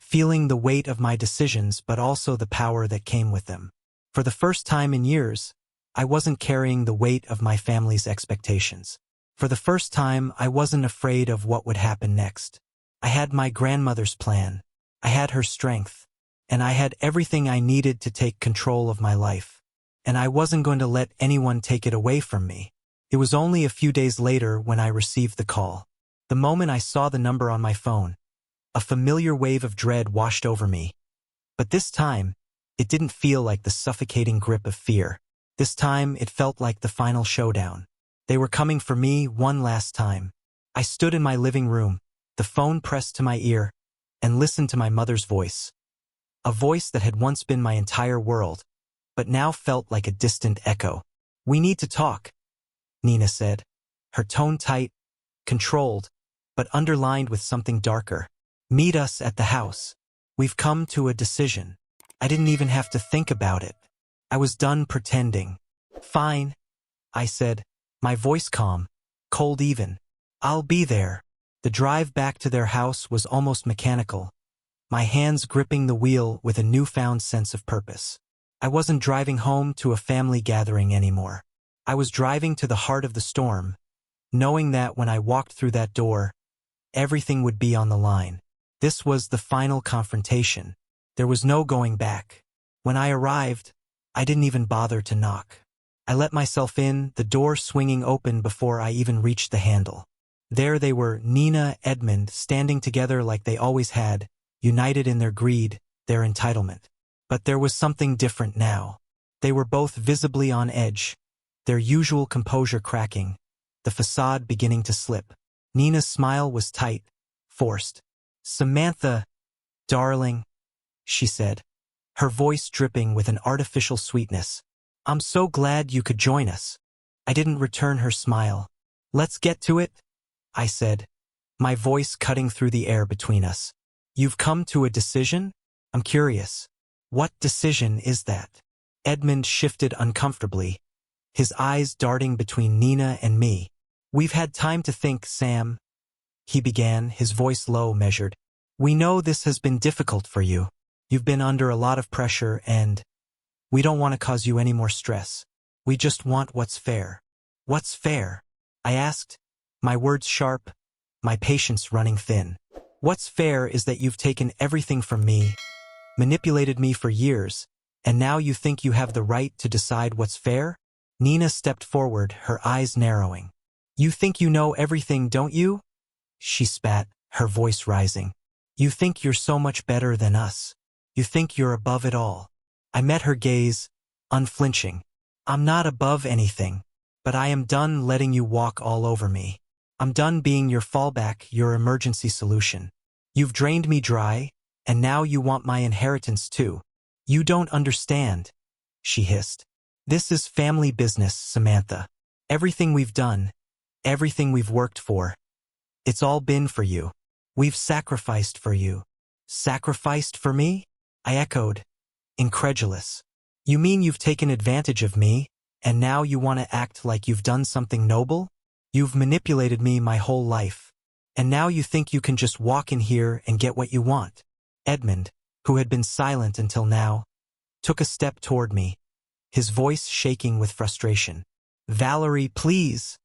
feeling the weight of my decisions but also the power that came with them. For the first time in years, I wasn't carrying the weight of my family's expectations. For the first time, I wasn't afraid of what would happen next. I had my grandmother's plan. I had her strength. And I had everything I needed to take control of my life. And I wasn't going to let anyone take it away from me. It was only a few days later when I received the call. The moment I saw the number on my phone, a familiar wave of dread washed over me. But this time, it didn't feel like the suffocating grip of fear. This time, it felt like the final showdown. They were coming for me one last time. I stood in my living room, the phone pressed to my ear, and listened to my mother's voice. A voice that had once been my entire world, but now felt like a distant echo. We need to talk, Nina said, her tone tight, controlled, but underlined with something darker. Meet us at the house. We've come to a decision. I didn't even have to think about it. I was done pretending. Fine, I said, my voice calm, cold even. I'll be there. The drive back to their house was almost mechanical, my hands gripping the wheel with a newfound sense of purpose. I wasn't driving home to a family gathering anymore. I was driving to the heart of the storm, knowing that when I walked through that door, everything would be on the line. This was the final confrontation. There was no going back. When I arrived, I didn't even bother to knock. I let myself in, the door swinging open before I even reached the handle. There they were, Nina, Edmund, standing together like they always had, united in their greed, their entitlement. But there was something different now. They were both visibly on edge, their usual composure cracking, the facade beginning to slip. Nina's smile was tight, forced. "Samantha, darling," she said, her voice dripping with an artificial sweetness. "I'm so glad you could join us." I didn't return her smile. "Let's get to it," I said, my voice cutting through the air between us. "You've come to a decision? I'm curious. What decision is that?" Edmund shifted uncomfortably, his eyes darting between Nina and me. "We've had time to think, Sam," he began, his voice low, measured. "We know this has been difficult for you. You've been under a lot of pressure and we don't want to cause you any more stress. We just want what's fair." "What's fair?" I asked, my words sharp, my patience running thin. "What's fair is that you've taken everything from me, manipulated me for years, and now you think you have the right to decide what's fair?" Nina stepped forward, her eyes narrowing. "You think you know everything, don't you?" she spat, her voice rising. "You think you're so much better than us. You think you're above it all." I met her gaze, unflinching. "I'm not above anything, but I am done letting you walk all over me. I'm done being your fallback, your emergency solution. You've drained me dry, and now you want my inheritance too. You don't understand," she hissed. "This is family business, Samantha. Everything we've done, everything we've worked for, it's all been for you. We've sacrificed for you." "Sacrificed for me?" I echoed, incredulous. "You mean you've taken advantage of me, and now you want to act like you've done something noble? You've manipulated me my whole life, and now you think you can just walk in here and get what you want?" Edmund, who had been silent until now, took a step toward me, his voice shaking with frustration. "Valerie, please,"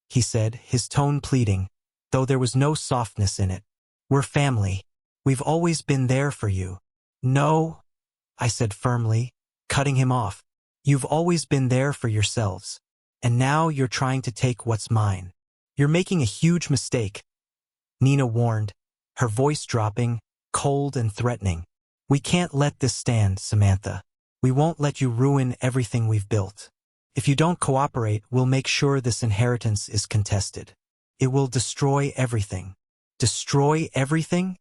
he said, his tone pleading, though there was no softness in it. "We're family. We've always been there for you." "No," I said firmly, cutting him off. "You've always been there for yourselves, and now you're trying to take what's mine. You're making a huge mistake," Nina warned, her voice dropping, cold and threatening. "We can't let this stand, Samantha. We won't let you ruin everything we've built. If you don't cooperate, we'll make sure this inheritance is contested. It will destroy everything." "Destroy everything?"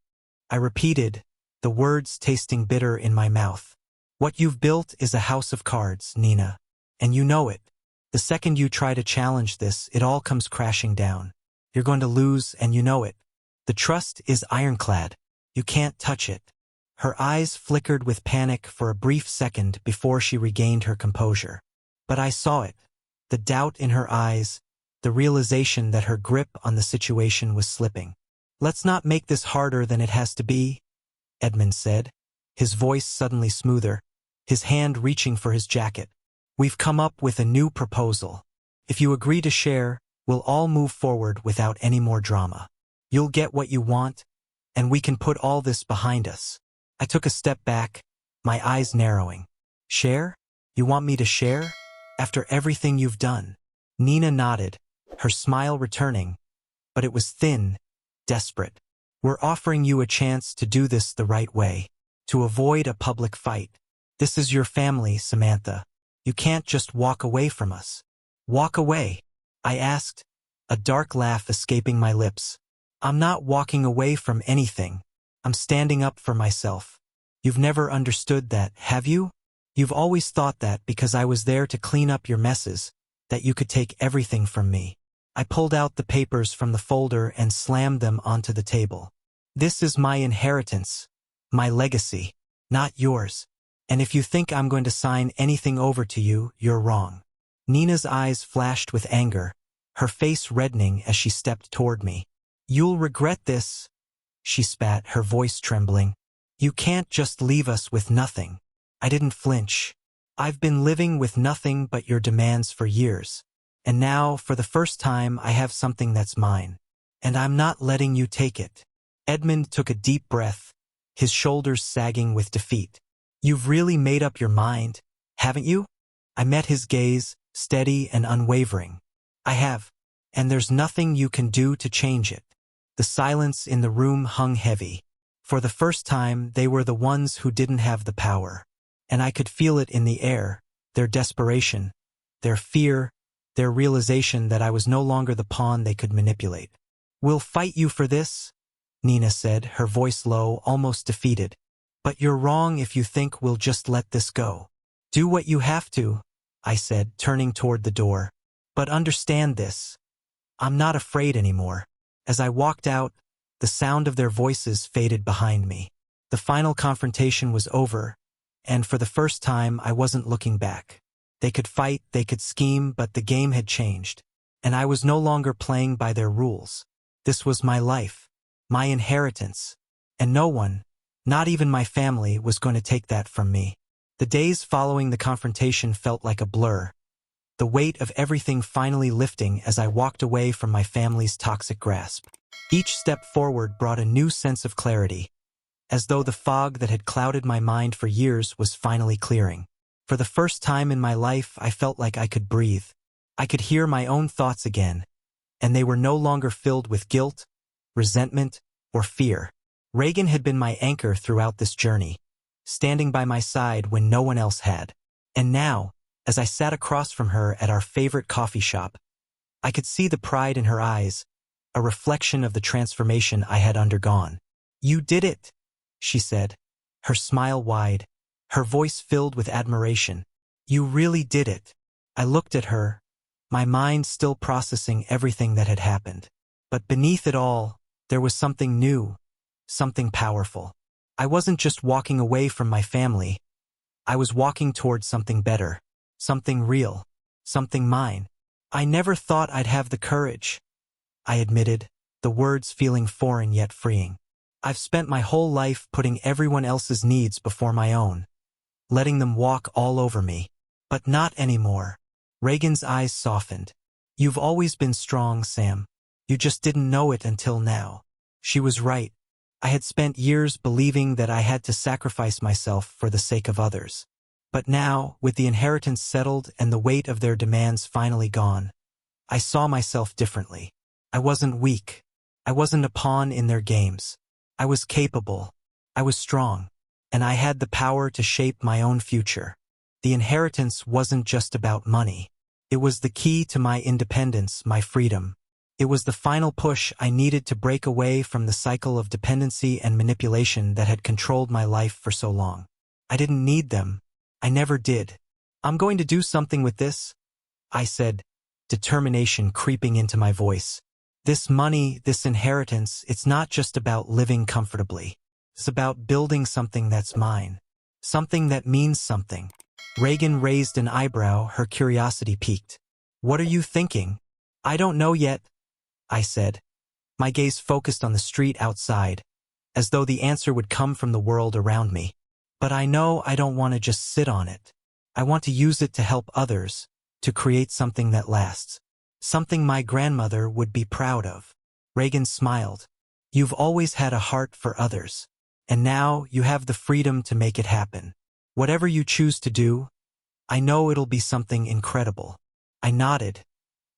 I repeated, the words tasting bitter in my mouth. "What you've built is a house of cards, Nina, and you know it. The second you try to challenge this, it all comes crashing down. You're going to lose, and you know it. The trust is ironclad. You can't touch it." Her eyes flickered with panic for a brief second before she regained her composure. But I saw it, the doubt in her eyes, the realization that her grip on the situation was slipping. "Let's not make this harder than it has to be," Edmund said, his voice suddenly smoother, his hand reaching for his jacket. "We've come up with a new proposal. If you agree to share, we'll all move forward without any more drama. You'll get what you want, and we can put all this behind us." I took a step back, my eyes narrowing. "Share? You want me to share? After everything you've done?" Nina nodded, her smile returning, but it was thin, desperate. "We're offering you a chance to do this the right way, to avoid a public fight. This is your family, Samantha. You can't just walk away from us." "Walk away?" I asked, a dark laugh escaping my lips. "I'm not walking away from anything. I'm standing up for myself. You've never understood that, have you? You've always thought that because I was there to clean up your messes, that you could take everything from me." I pulled out the papers from the folder and slammed them onto the table. "This is my inheritance, my legacy, not yours. And if you think I'm going to sign anything over to you, you're wrong." Nina's eyes flashed with anger, her face reddening as she stepped toward me. "You'll regret this," she spat, her voice trembling. "You can't just leave us with nothing." I didn't flinch. "I've been living with nothing but your demands for years. And now, for the first time, I have something that's mine. And I'm not letting you take it." Edmund took a deep breath, his shoulders sagging with defeat. "You've really made up your mind, haven't you?" I met his gaze, steady and unwavering. I have. And there's nothing you can do to change it. The silence in the room hung heavy. For the first time, they were the ones who didn't have the power. And I could feel it in the air, their desperation, their fear, their realization that I was no longer the pawn they could manipulate. "We'll fight you for this," Nina said, her voice low, almost defeated. "But you're wrong if you think we'll just let this go." "Do what you have to," I said, turning toward the door. "But understand this. I'm not afraid anymore." As I walked out, the sound of their voices faded behind me. The final confrontation was over, and for the first time I wasn't looking back. They could fight, they could scheme, but the game had changed. And I was no longer playing by their rules. This was my life, my inheritance, and no one, not even my family, was going to take that from me. The days following the confrontation felt like a blur, the weight of everything finally lifting as I walked away from my family's toxic grasp. Each step forward brought a new sense of clarity, as though the fog that had clouded my mind for years was finally clearing. For the first time in my life, I felt like I could breathe. I could hear my own thoughts again, and they were no longer filled with guilt, resentment, or fear. Reagan had been my anchor throughout this journey, standing by my side when no one else had. And now, as I sat across from her at our favorite coffee shop, I could see the pride in her eyes, a reflection of the transformation I had undergone. "You did it," she said, her smile wide, her voice filled with admiration. "You really did it." I looked at her, my mind still processing everything that had happened. But beneath it all, there was something new, something powerful. I wasn't just walking away from my family. I was walking towards something better, something real, something mine. "I never thought I'd have the courage," I admitted, the words feeling foreign yet freeing. "I've spent my whole life putting everyone else's needs before my own, letting them walk all over me. But not anymore." Reagan's eyes softened. "You've always been strong, Sam. You just didn't know it until now." She was right. I had spent years believing that I had to sacrifice myself for the sake of others. But now, with the inheritance settled and the weight of their demands finally gone, I saw myself differently. I wasn't weak. I wasn't a pawn in their games. I was capable. I was strong. And I had the power to shape my own future. The inheritance wasn't just about money. It was the key to my independence, my freedom. It was the final push I needed to break away from the cycle of dependency and manipulation that had controlled my life for so long. I didn't need them. I never did. "I'm going to do something with this," I said, determination creeping into my voice. "This money, this inheritance, it's not just about living comfortably. It's about building something that's mine. Something that means something." Reagan raised an eyebrow, her curiosity piqued. "What are you thinking?" "I don't know yet," I said, my gaze focused on the street outside, as though the answer would come from the world around me. "But I know I don't want to just sit on it. I want to use it to help others, to create something that lasts. Something my grandmother would be proud of." Reagan smiled. "You've always had a heart for others. And now you have the freedom to make it happen. Whatever you choose to do, I know it'll be something incredible." I nodded,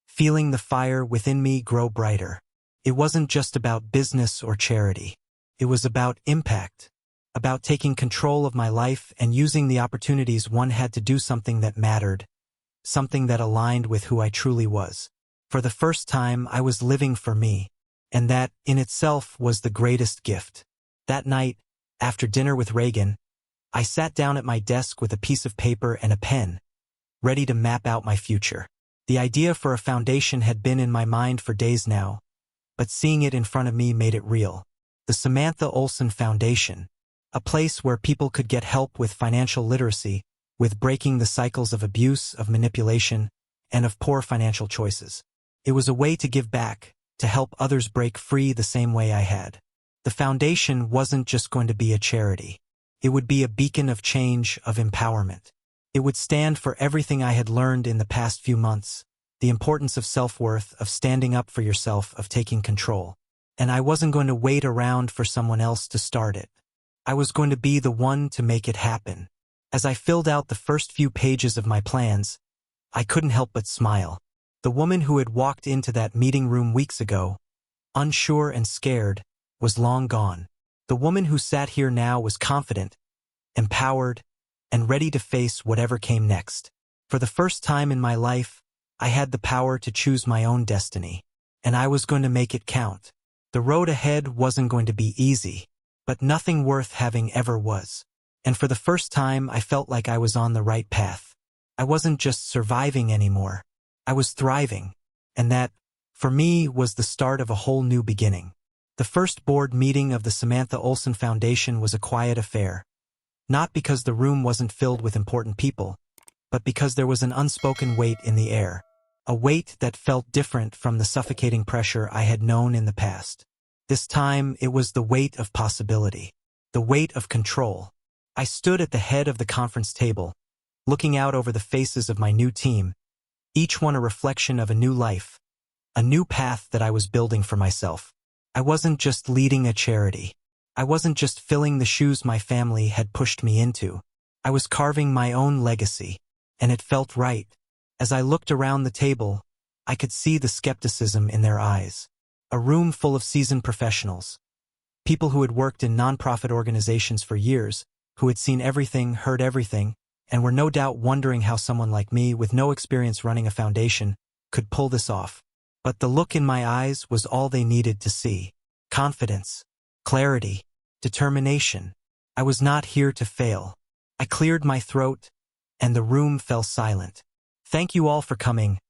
feeling the fire within me grow brighter. It wasn't just about business or charity. It was about impact, about taking control of my life and using the opportunities one had to do something that mattered, something that aligned with who I truly was. For the first time, I was living for me, and that, in itself, was the greatest gift. That night, after dinner with Reagan, I sat down at my desk with a piece of paper and a pen, ready to map out my future. The idea for a foundation had been in my mind for days now, but seeing it in front of me made it real. The Samantha Olson Foundation, a place where people could get help with financial literacy, with breaking the cycles of abuse, of manipulation, and of poor financial choices. It was a way to give back, to help others break free the same way I had. The foundation wasn't just going to be a charity. It would be a beacon of change, of empowerment. It would stand for everything I had learned in the past few months, the importance of self-worth, of standing up for yourself, of taking control. And I wasn't going to wait around for someone else to start it. I was going to be the one to make it happen. As I filled out the first few pages of my plans, I couldn't help but smile. The woman who had walked into that meeting room weeks ago, unsure and scared, was long gone. The woman who sat here now was confident, empowered, and ready to face whatever came next. For the first time in my life, I had the power to choose my own destiny, and I was going to make it count. The road ahead wasn't going to be easy, but nothing worth having ever was. And for the first time, I felt like I was on the right path. I wasn't just surviving anymore. I was thriving, and that, for me, was the start of a whole new beginning. The first board meeting of the Samantha Olson Foundation was a quiet affair. Not because the room wasn't filled with important people, but because there was an unspoken weight in the air. A weight that felt different from the suffocating pressure I had known in the past. This time, it was the weight of possibility. The weight of control. I stood at the head of the conference table, looking out over the faces of my new team, each one a reflection of a new life, a new path that I was building for myself. I wasn't just leading a charity. I wasn't just filling the shoes my family had pushed me into. I was carving my own legacy, and it felt right. As I looked around the table, I could see the skepticism in their eyes. A room full of seasoned professionals. People who had worked in nonprofit organizations for years, who had seen everything, heard everything, and were no doubt wondering how someone like me, with no experience running a foundation, could pull this off. But the look in my eyes was all they needed to see. Confidence, clarity, determination. I was not here to fail. I cleared my throat, and the room fell silent. "Thank you all for coming,"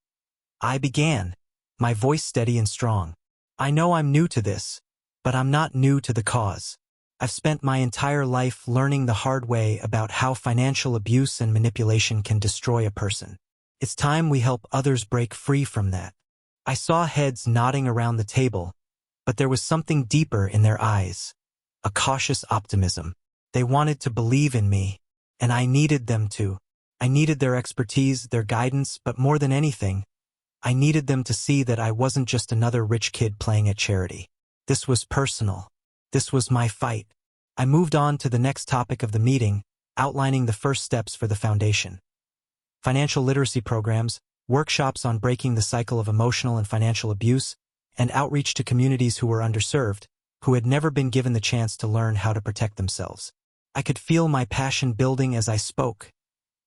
I began, my voice steady and strong. "I know I'm new to this, but I'm not new to the cause. I've spent my entire life learning the hard way about how financial abuse and manipulation can destroy a person. It's time we help others break free from that." I saw heads nodding around the table, but there was something deeper in their eyes. A cautious optimism. They wanted to believe in me, and I needed them to. I needed their expertise, their guidance, but more than anything, I needed them to see that I wasn't just another rich kid playing at charity. This was personal. This was my fight. I moved on to the next topic of the meeting, outlining the first steps for the foundation. Financial literacy programs, workshops on breaking the cycle of emotional and financial abuse, and outreach to communities who were underserved, who had never been given the chance to learn how to protect themselves. I could feel my passion building as I spoke,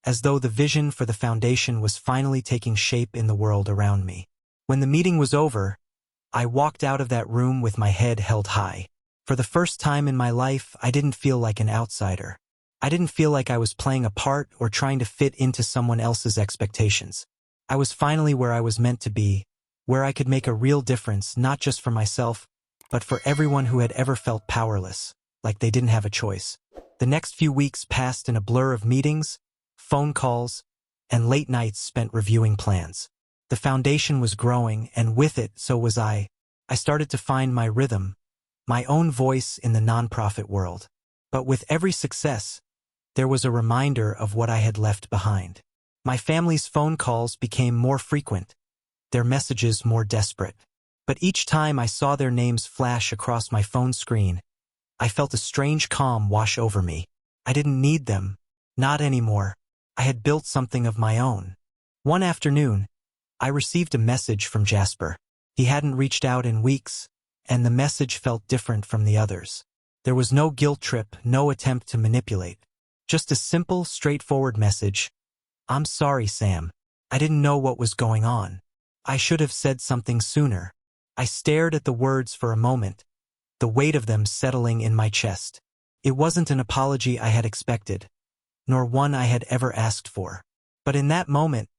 as though the vision for the foundation was finally taking shape in the world around me. When the meeting was over, I walked out of that room with my head held high. For the first time in my life, I didn't feel like an outsider. I didn't feel like I was playing a part or trying to fit into someone else's expectations. I was finally where I was meant to be, where I could make a real difference, not just for myself, but for everyone who had ever felt powerless, like they didn't have a choice. The next few weeks passed in a blur of meetings, phone calls, and late nights spent reviewing plans. The foundation was growing, and with it, so was I. I started to find my rhythm, my own voice in the nonprofit world. But with every success, there was a reminder of what I had left behind. My family's phone calls became more frequent, their messages more desperate. But each time I saw their names flash across my phone screen, I felt a strange calm wash over me. I didn't need them, not anymore. I had built something of my own. One afternoon, I received a message from Jasper. He hadn't reached out in weeks, and the message felt different from the others. There was no guilt trip, no attempt to manipulate. Just a simple, straightforward message. "I'm sorry, Sam. I didn't know what was going on. I should have said something sooner." I stared at the words for a moment, the weight of them settling in my chest. It wasn't an apology I had expected, nor one I had ever asked for. But in that moment,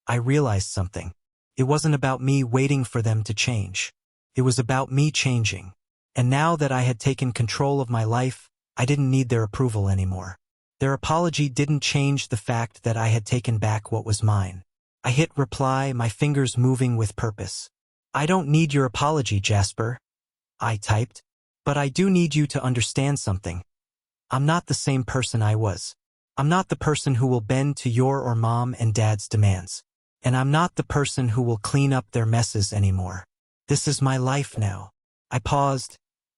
I realized something. It wasn't about me waiting for them to change. It was about me changing. And now that I had taken control of my life, I didn't need their approval anymore. Their apology didn't change the fact that I had taken back what was mine. I hit reply, my fingers moving with purpose. "I don't need your apology, Jasper," I typed. "But I do need you to understand something. I'm not the same person I was. I'm not the person who will bend to your or mom and dad's demands. And I'm not the person who will clean up their messes anymore. This is my life now." I paused,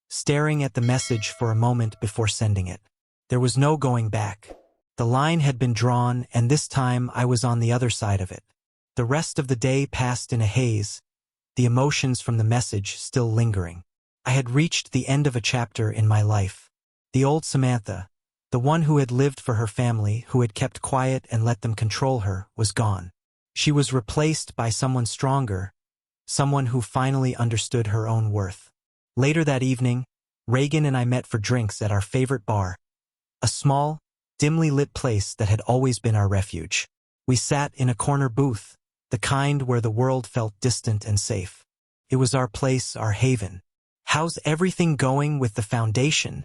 staring at the message for a moment before sending it. There was no going back. The line had been drawn, and this time I was on the other side of it. The rest of the day passed in a haze, the emotions from the message still lingering. I had reached the end of a chapter in my life. The old Samantha, the one who had lived for her family, who had kept quiet and let them control her, was gone. She was replaced by someone stronger, someone who finally understood her own worth. Later that evening, Reagan and I met for drinks at our favorite bar, a small, dimly lit place that had always been our refuge. We sat in a corner booth, the kind where the world felt distant and safe. It was our place, our haven. "How's everything going with the foundation?"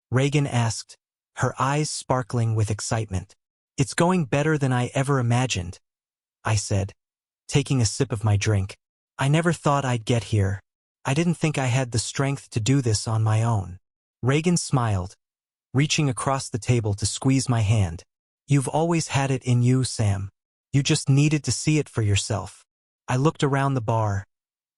Reagan asked, her eyes sparkling with excitement. "It's going better than I ever imagined," I said, taking a sip of my drink. "I never thought I'd get here. I didn't think I had the strength to do this on my own." Reagan smiled, reaching across the table to squeeze my hand. "You've always had it in you, Sam. You just needed to see it for yourself." I looked around the bar,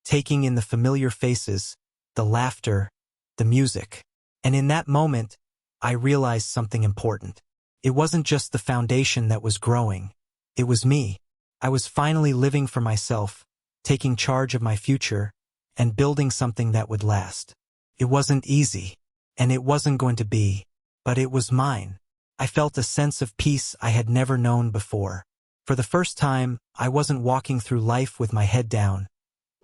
taking in the familiar faces, the laughter, the music. And in that moment, I realized something important. It wasn't just the foundation that was growing. It was me. I was finally living for myself, taking charge of my future, and building something that would last. It wasn't easy, and it wasn't going to be, but it was mine. I felt a sense of peace I had never known before. For the first time, I wasn't walking through life with my head down,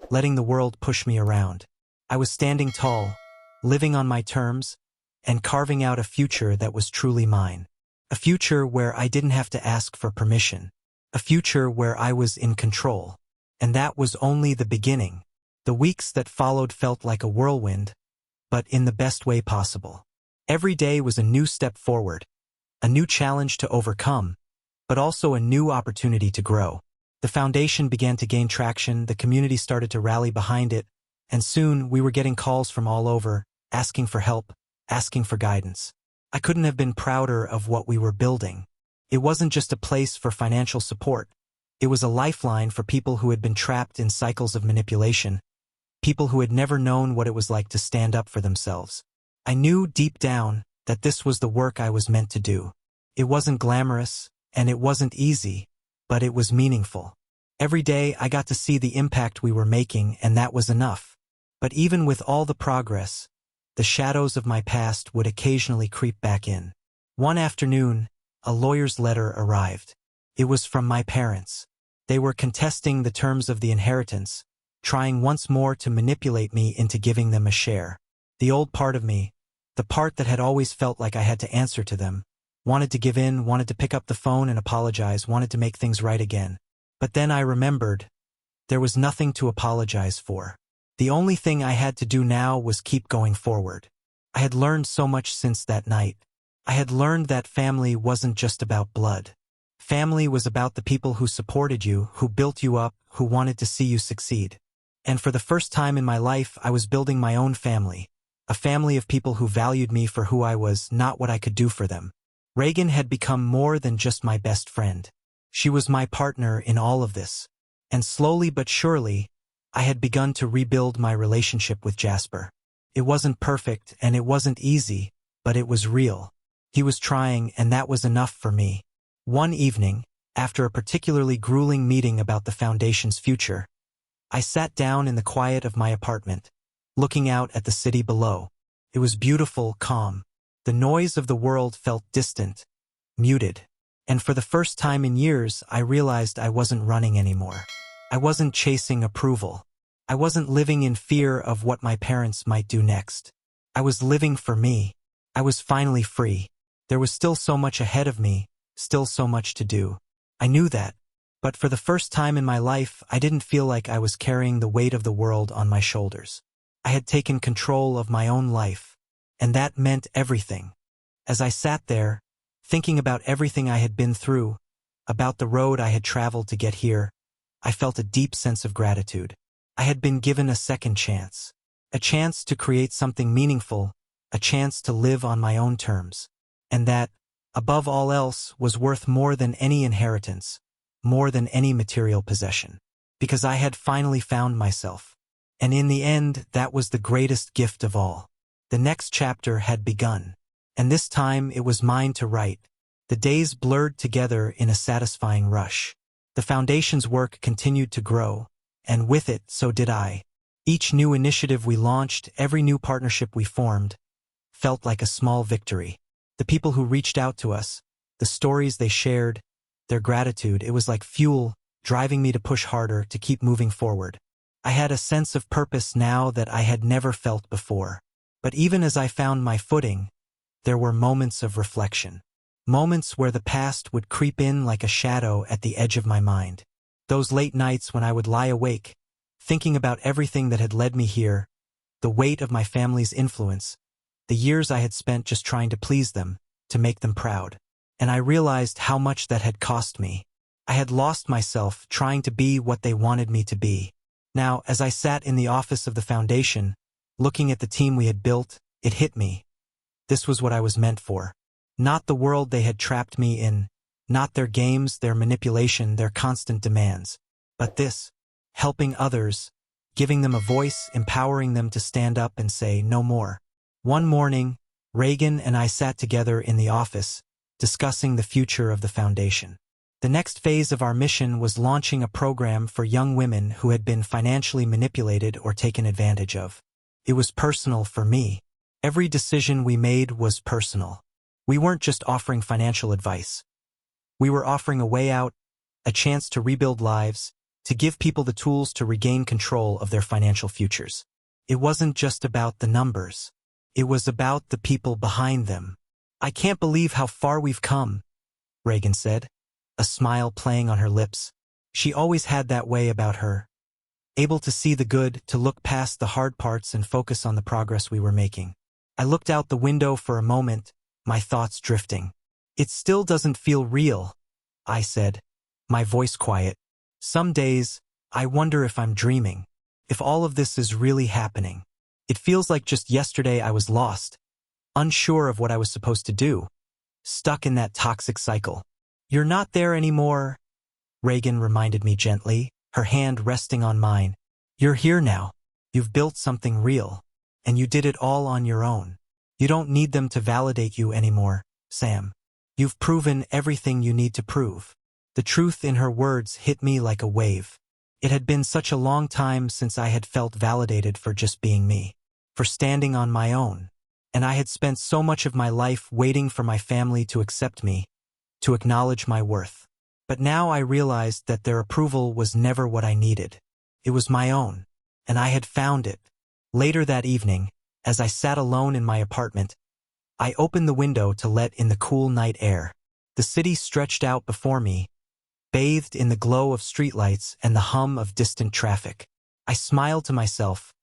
letting the world push me around. I was standing tall, living on my terms, and carving out a future that was truly mine. A future where I didn't have to ask for permission. A future where I was in control. And that was only the beginning. The weeks that followed felt like a whirlwind, but in the best way possible. Every day was a new step forward, a new challenge to overcome, but also a new opportunity to grow. The foundation began to gain traction, the community started to rally behind it, and soon we were getting calls from all over, asking for help, asking for guidance. I couldn't have been prouder of what we were building. It wasn't just a place for financial support. It was a lifeline for people who had been trapped in cycles of manipulation, people who had never known what it was like to stand up for themselves. I knew deep down that this was the work I was meant to do. It wasn't glamorous, and it wasn't easy, but it was meaningful. Every day I got to see the impact we were making, and that was enough. But even with all the progress, the shadows of my past would occasionally creep back in. One afternoon, a lawyer's letter arrived. It was from my parents. They were contesting the terms of the inheritance, trying once more to manipulate me into giving them a share. The old part of me, the part that had always felt like I had to answer to them, wanted to give in, wanted to pick up the phone and apologize, wanted to make things right again. But then I remembered, there was nothing to apologize for. The only thing I had to do now was keep going forward. I had learned so much since that night. I had learned that family wasn't just about blood. Family was about the people who supported you, who built you up, who wanted to see you succeed. And for the first time in my life, I was building my own family. A family of people who valued me for who I was, not what I could do for them. Reagan had become more than just my best friend. She was my partner in all of this. And slowly but surely, I had begun to rebuild my relationship with Jasper. It wasn't perfect and it wasn't easy, but it was real. He was trying, and that was enough for me. One evening, after a particularly grueling meeting about the foundation's future, I sat down in the quiet of my apartment, looking out at the city below. It was beautiful, calm. The noise of the world felt distant, muted. And for the first time in years, I realized I wasn't running anymore. I wasn't chasing approval. I wasn't living in fear of what my parents might do next. I was living for me. I was finally free. There was still so much ahead of me, still so much to do. I knew that. But for the first time in my life, I didn't feel like I was carrying the weight of the world on my shoulders. I had taken control of my own life, and that meant everything. As I sat there, thinking about everything I had been through, about the road I had traveled to get here, I felt a deep sense of gratitude. I had been given a second chance. A chance to create something meaningful, a chance to live on my own terms. And that, above all else, was worth more than any inheritance, more than any material possession. Because I had finally found myself. And in the end, that was the greatest gift of all. The next chapter had begun. And this time it was mine to write. The days blurred together in a satisfying rush. The foundation's work continued to grow, and with it, so did I. Each new initiative we launched, every new partnership we formed, felt like a small victory. The people who reached out to us, the stories they shared, their gratitude, it was like fuel driving me to push harder, to keep moving forward. I had a sense of purpose now that I had never felt before. But even as I found my footing, there were moments of reflection. Moments where the past would creep in like a shadow at the edge of my mind. Those late nights when I would lie awake, thinking about everything that had led me here, the weight of my family's influence, the years I had spent just trying to please them, to make them proud. And I realized how much that had cost me. I had lost myself trying to be what they wanted me to be. Now, as I sat in the office of the foundation, looking at the team we had built, it hit me. This was what I was meant for. Not the world they had trapped me in, not their games, their manipulation, their constant demands, but this, helping others, giving them a voice, empowering them to stand up and say no more. One morning, Reagan and I sat together in the office, discussing the future of the foundation. The next phase of our mission was launching a program for young women who had been financially manipulated or taken advantage of. It was personal for me. Every decision we made was personal. We weren't just offering financial advice. We were offering a way out, a chance to rebuild lives, to give people the tools to regain control of their financial futures. It wasn't just about the numbers. It was about the people behind them. I can't believe how far we've come, Reagan said, a smile playing on her lips. She always had that way about her. Able to see the good, to look past the hard parts and focus on the progress we were making. I looked out the window for a moment, my thoughts drifting. It still doesn't feel real, I said, my voice quiet. Some days, I wonder if I'm dreaming, if all of this is really happening. It feels like just yesterday I was lost, unsure of what I was supposed to do, stuck in that toxic cycle. You're not there anymore, Reagan reminded me gently, her hand resting on mine. You're here now. You've built something real, and you did it all on your own. You don't need them to validate you anymore, Sam. You've proven everything you need to prove. The truth in her words hit me like a wave. It had been such a long time since I had felt validated for just being me, for standing on my own. And I had spent so much of my life waiting for my family to accept me, to acknowledge my worth. But now I realized that their approval was never what I needed. It was my own, and I had found it. Later that evening, as I sat alone in my apartment, I opened the window to let in the cool night air. The city stretched out before me, bathed in the glow of streetlights and the hum of distant traffic. I smiled to myself,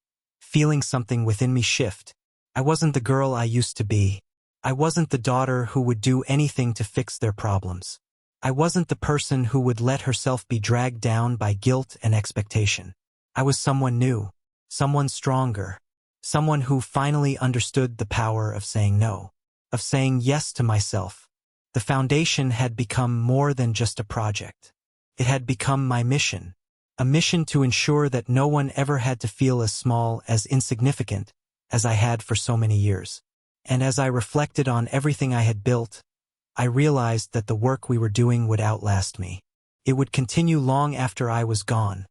feeling something within me shift. I wasn't the girl I used to be. I wasn't the daughter who would do anything to fix their problems. I wasn't the person who would let herself be dragged down by guilt and expectation. I was someone new, someone stronger, someone who finally understood the power of saying no, of saying yes to myself. The foundation had become more than just a project. It had become my mission, a mission to ensure that no one ever had to feel as small, as insignificant, as I had for so many years. And as I reflected on everything I had built, I realized that the work we were doing would outlast me. It would continue long after I was gone,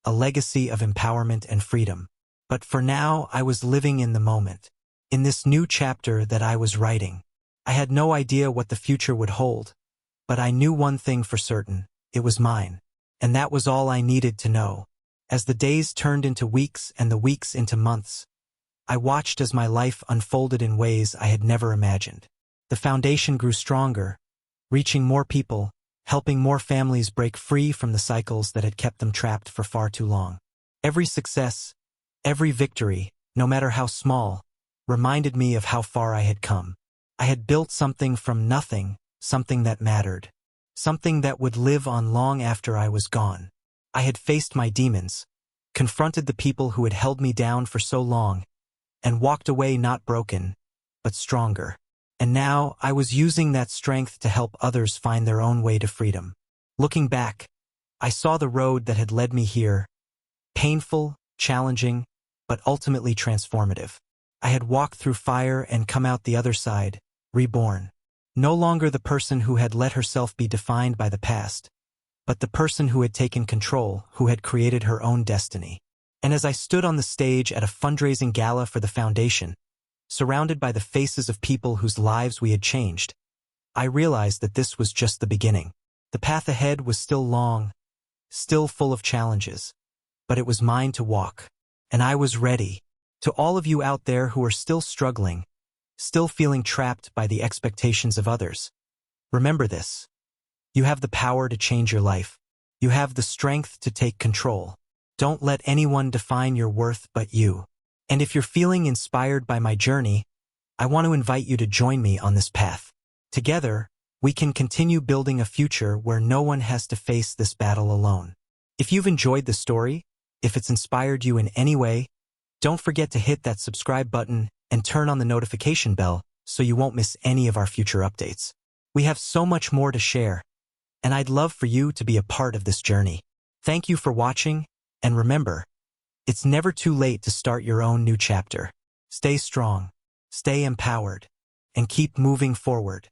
a legacy of empowerment and freedom. But for now, I was living in the moment, in this new chapter that I was writing. I had no idea what the future would hold, but I knew one thing for certain: it was mine. And that was all I needed to know. As the days turned into weeks and the weeks into months, I watched as my life unfolded in ways I had never imagined. The foundation grew stronger, reaching more people, helping more families break free from the cycles that had kept them trapped for far too long. Every success, every victory, no matter how small, reminded me of how far I had come. I had built something from nothing, something that mattered, something that would live on long after I was gone. I had faced my demons, confronted the people who had held me down for so long, and walked away not broken, but stronger. And now I was using that strength to help others find their own way to freedom. Looking back, I saw the road that had led me here, painful, challenging, but ultimately transformative. I had walked through fire and come out the other side, reborn. No longer the person who had let herself be defined by the past, but the person who had taken control, who had created her own destiny. And as I stood on the stage at a fundraising gala for the foundation, surrounded by the faces of people whose lives we had changed, I realized that this was just the beginning. The path ahead was still long, still full of challenges, but it was mine to walk, and I was ready. To all of you out there who are still struggling, still feeling trapped by the expectations of others, remember this. You have the power to change your life. You have the strength to take control. Don't let anyone define your worth but you. And if you're feeling inspired by my journey, I want to invite you to join me on this path. Together, we can continue building a future where no one has to face this battle alone. If you've enjoyed the story, if it's inspired you in any way, don't forget to hit that subscribe button and turn on the notification bell so you won't miss any of our future updates. We have so much more to share, and I'd love for you to be a part of this journey. Thank you for watching, and remember, it's never too late to start your own new chapter. Stay strong, stay empowered, and keep moving forward.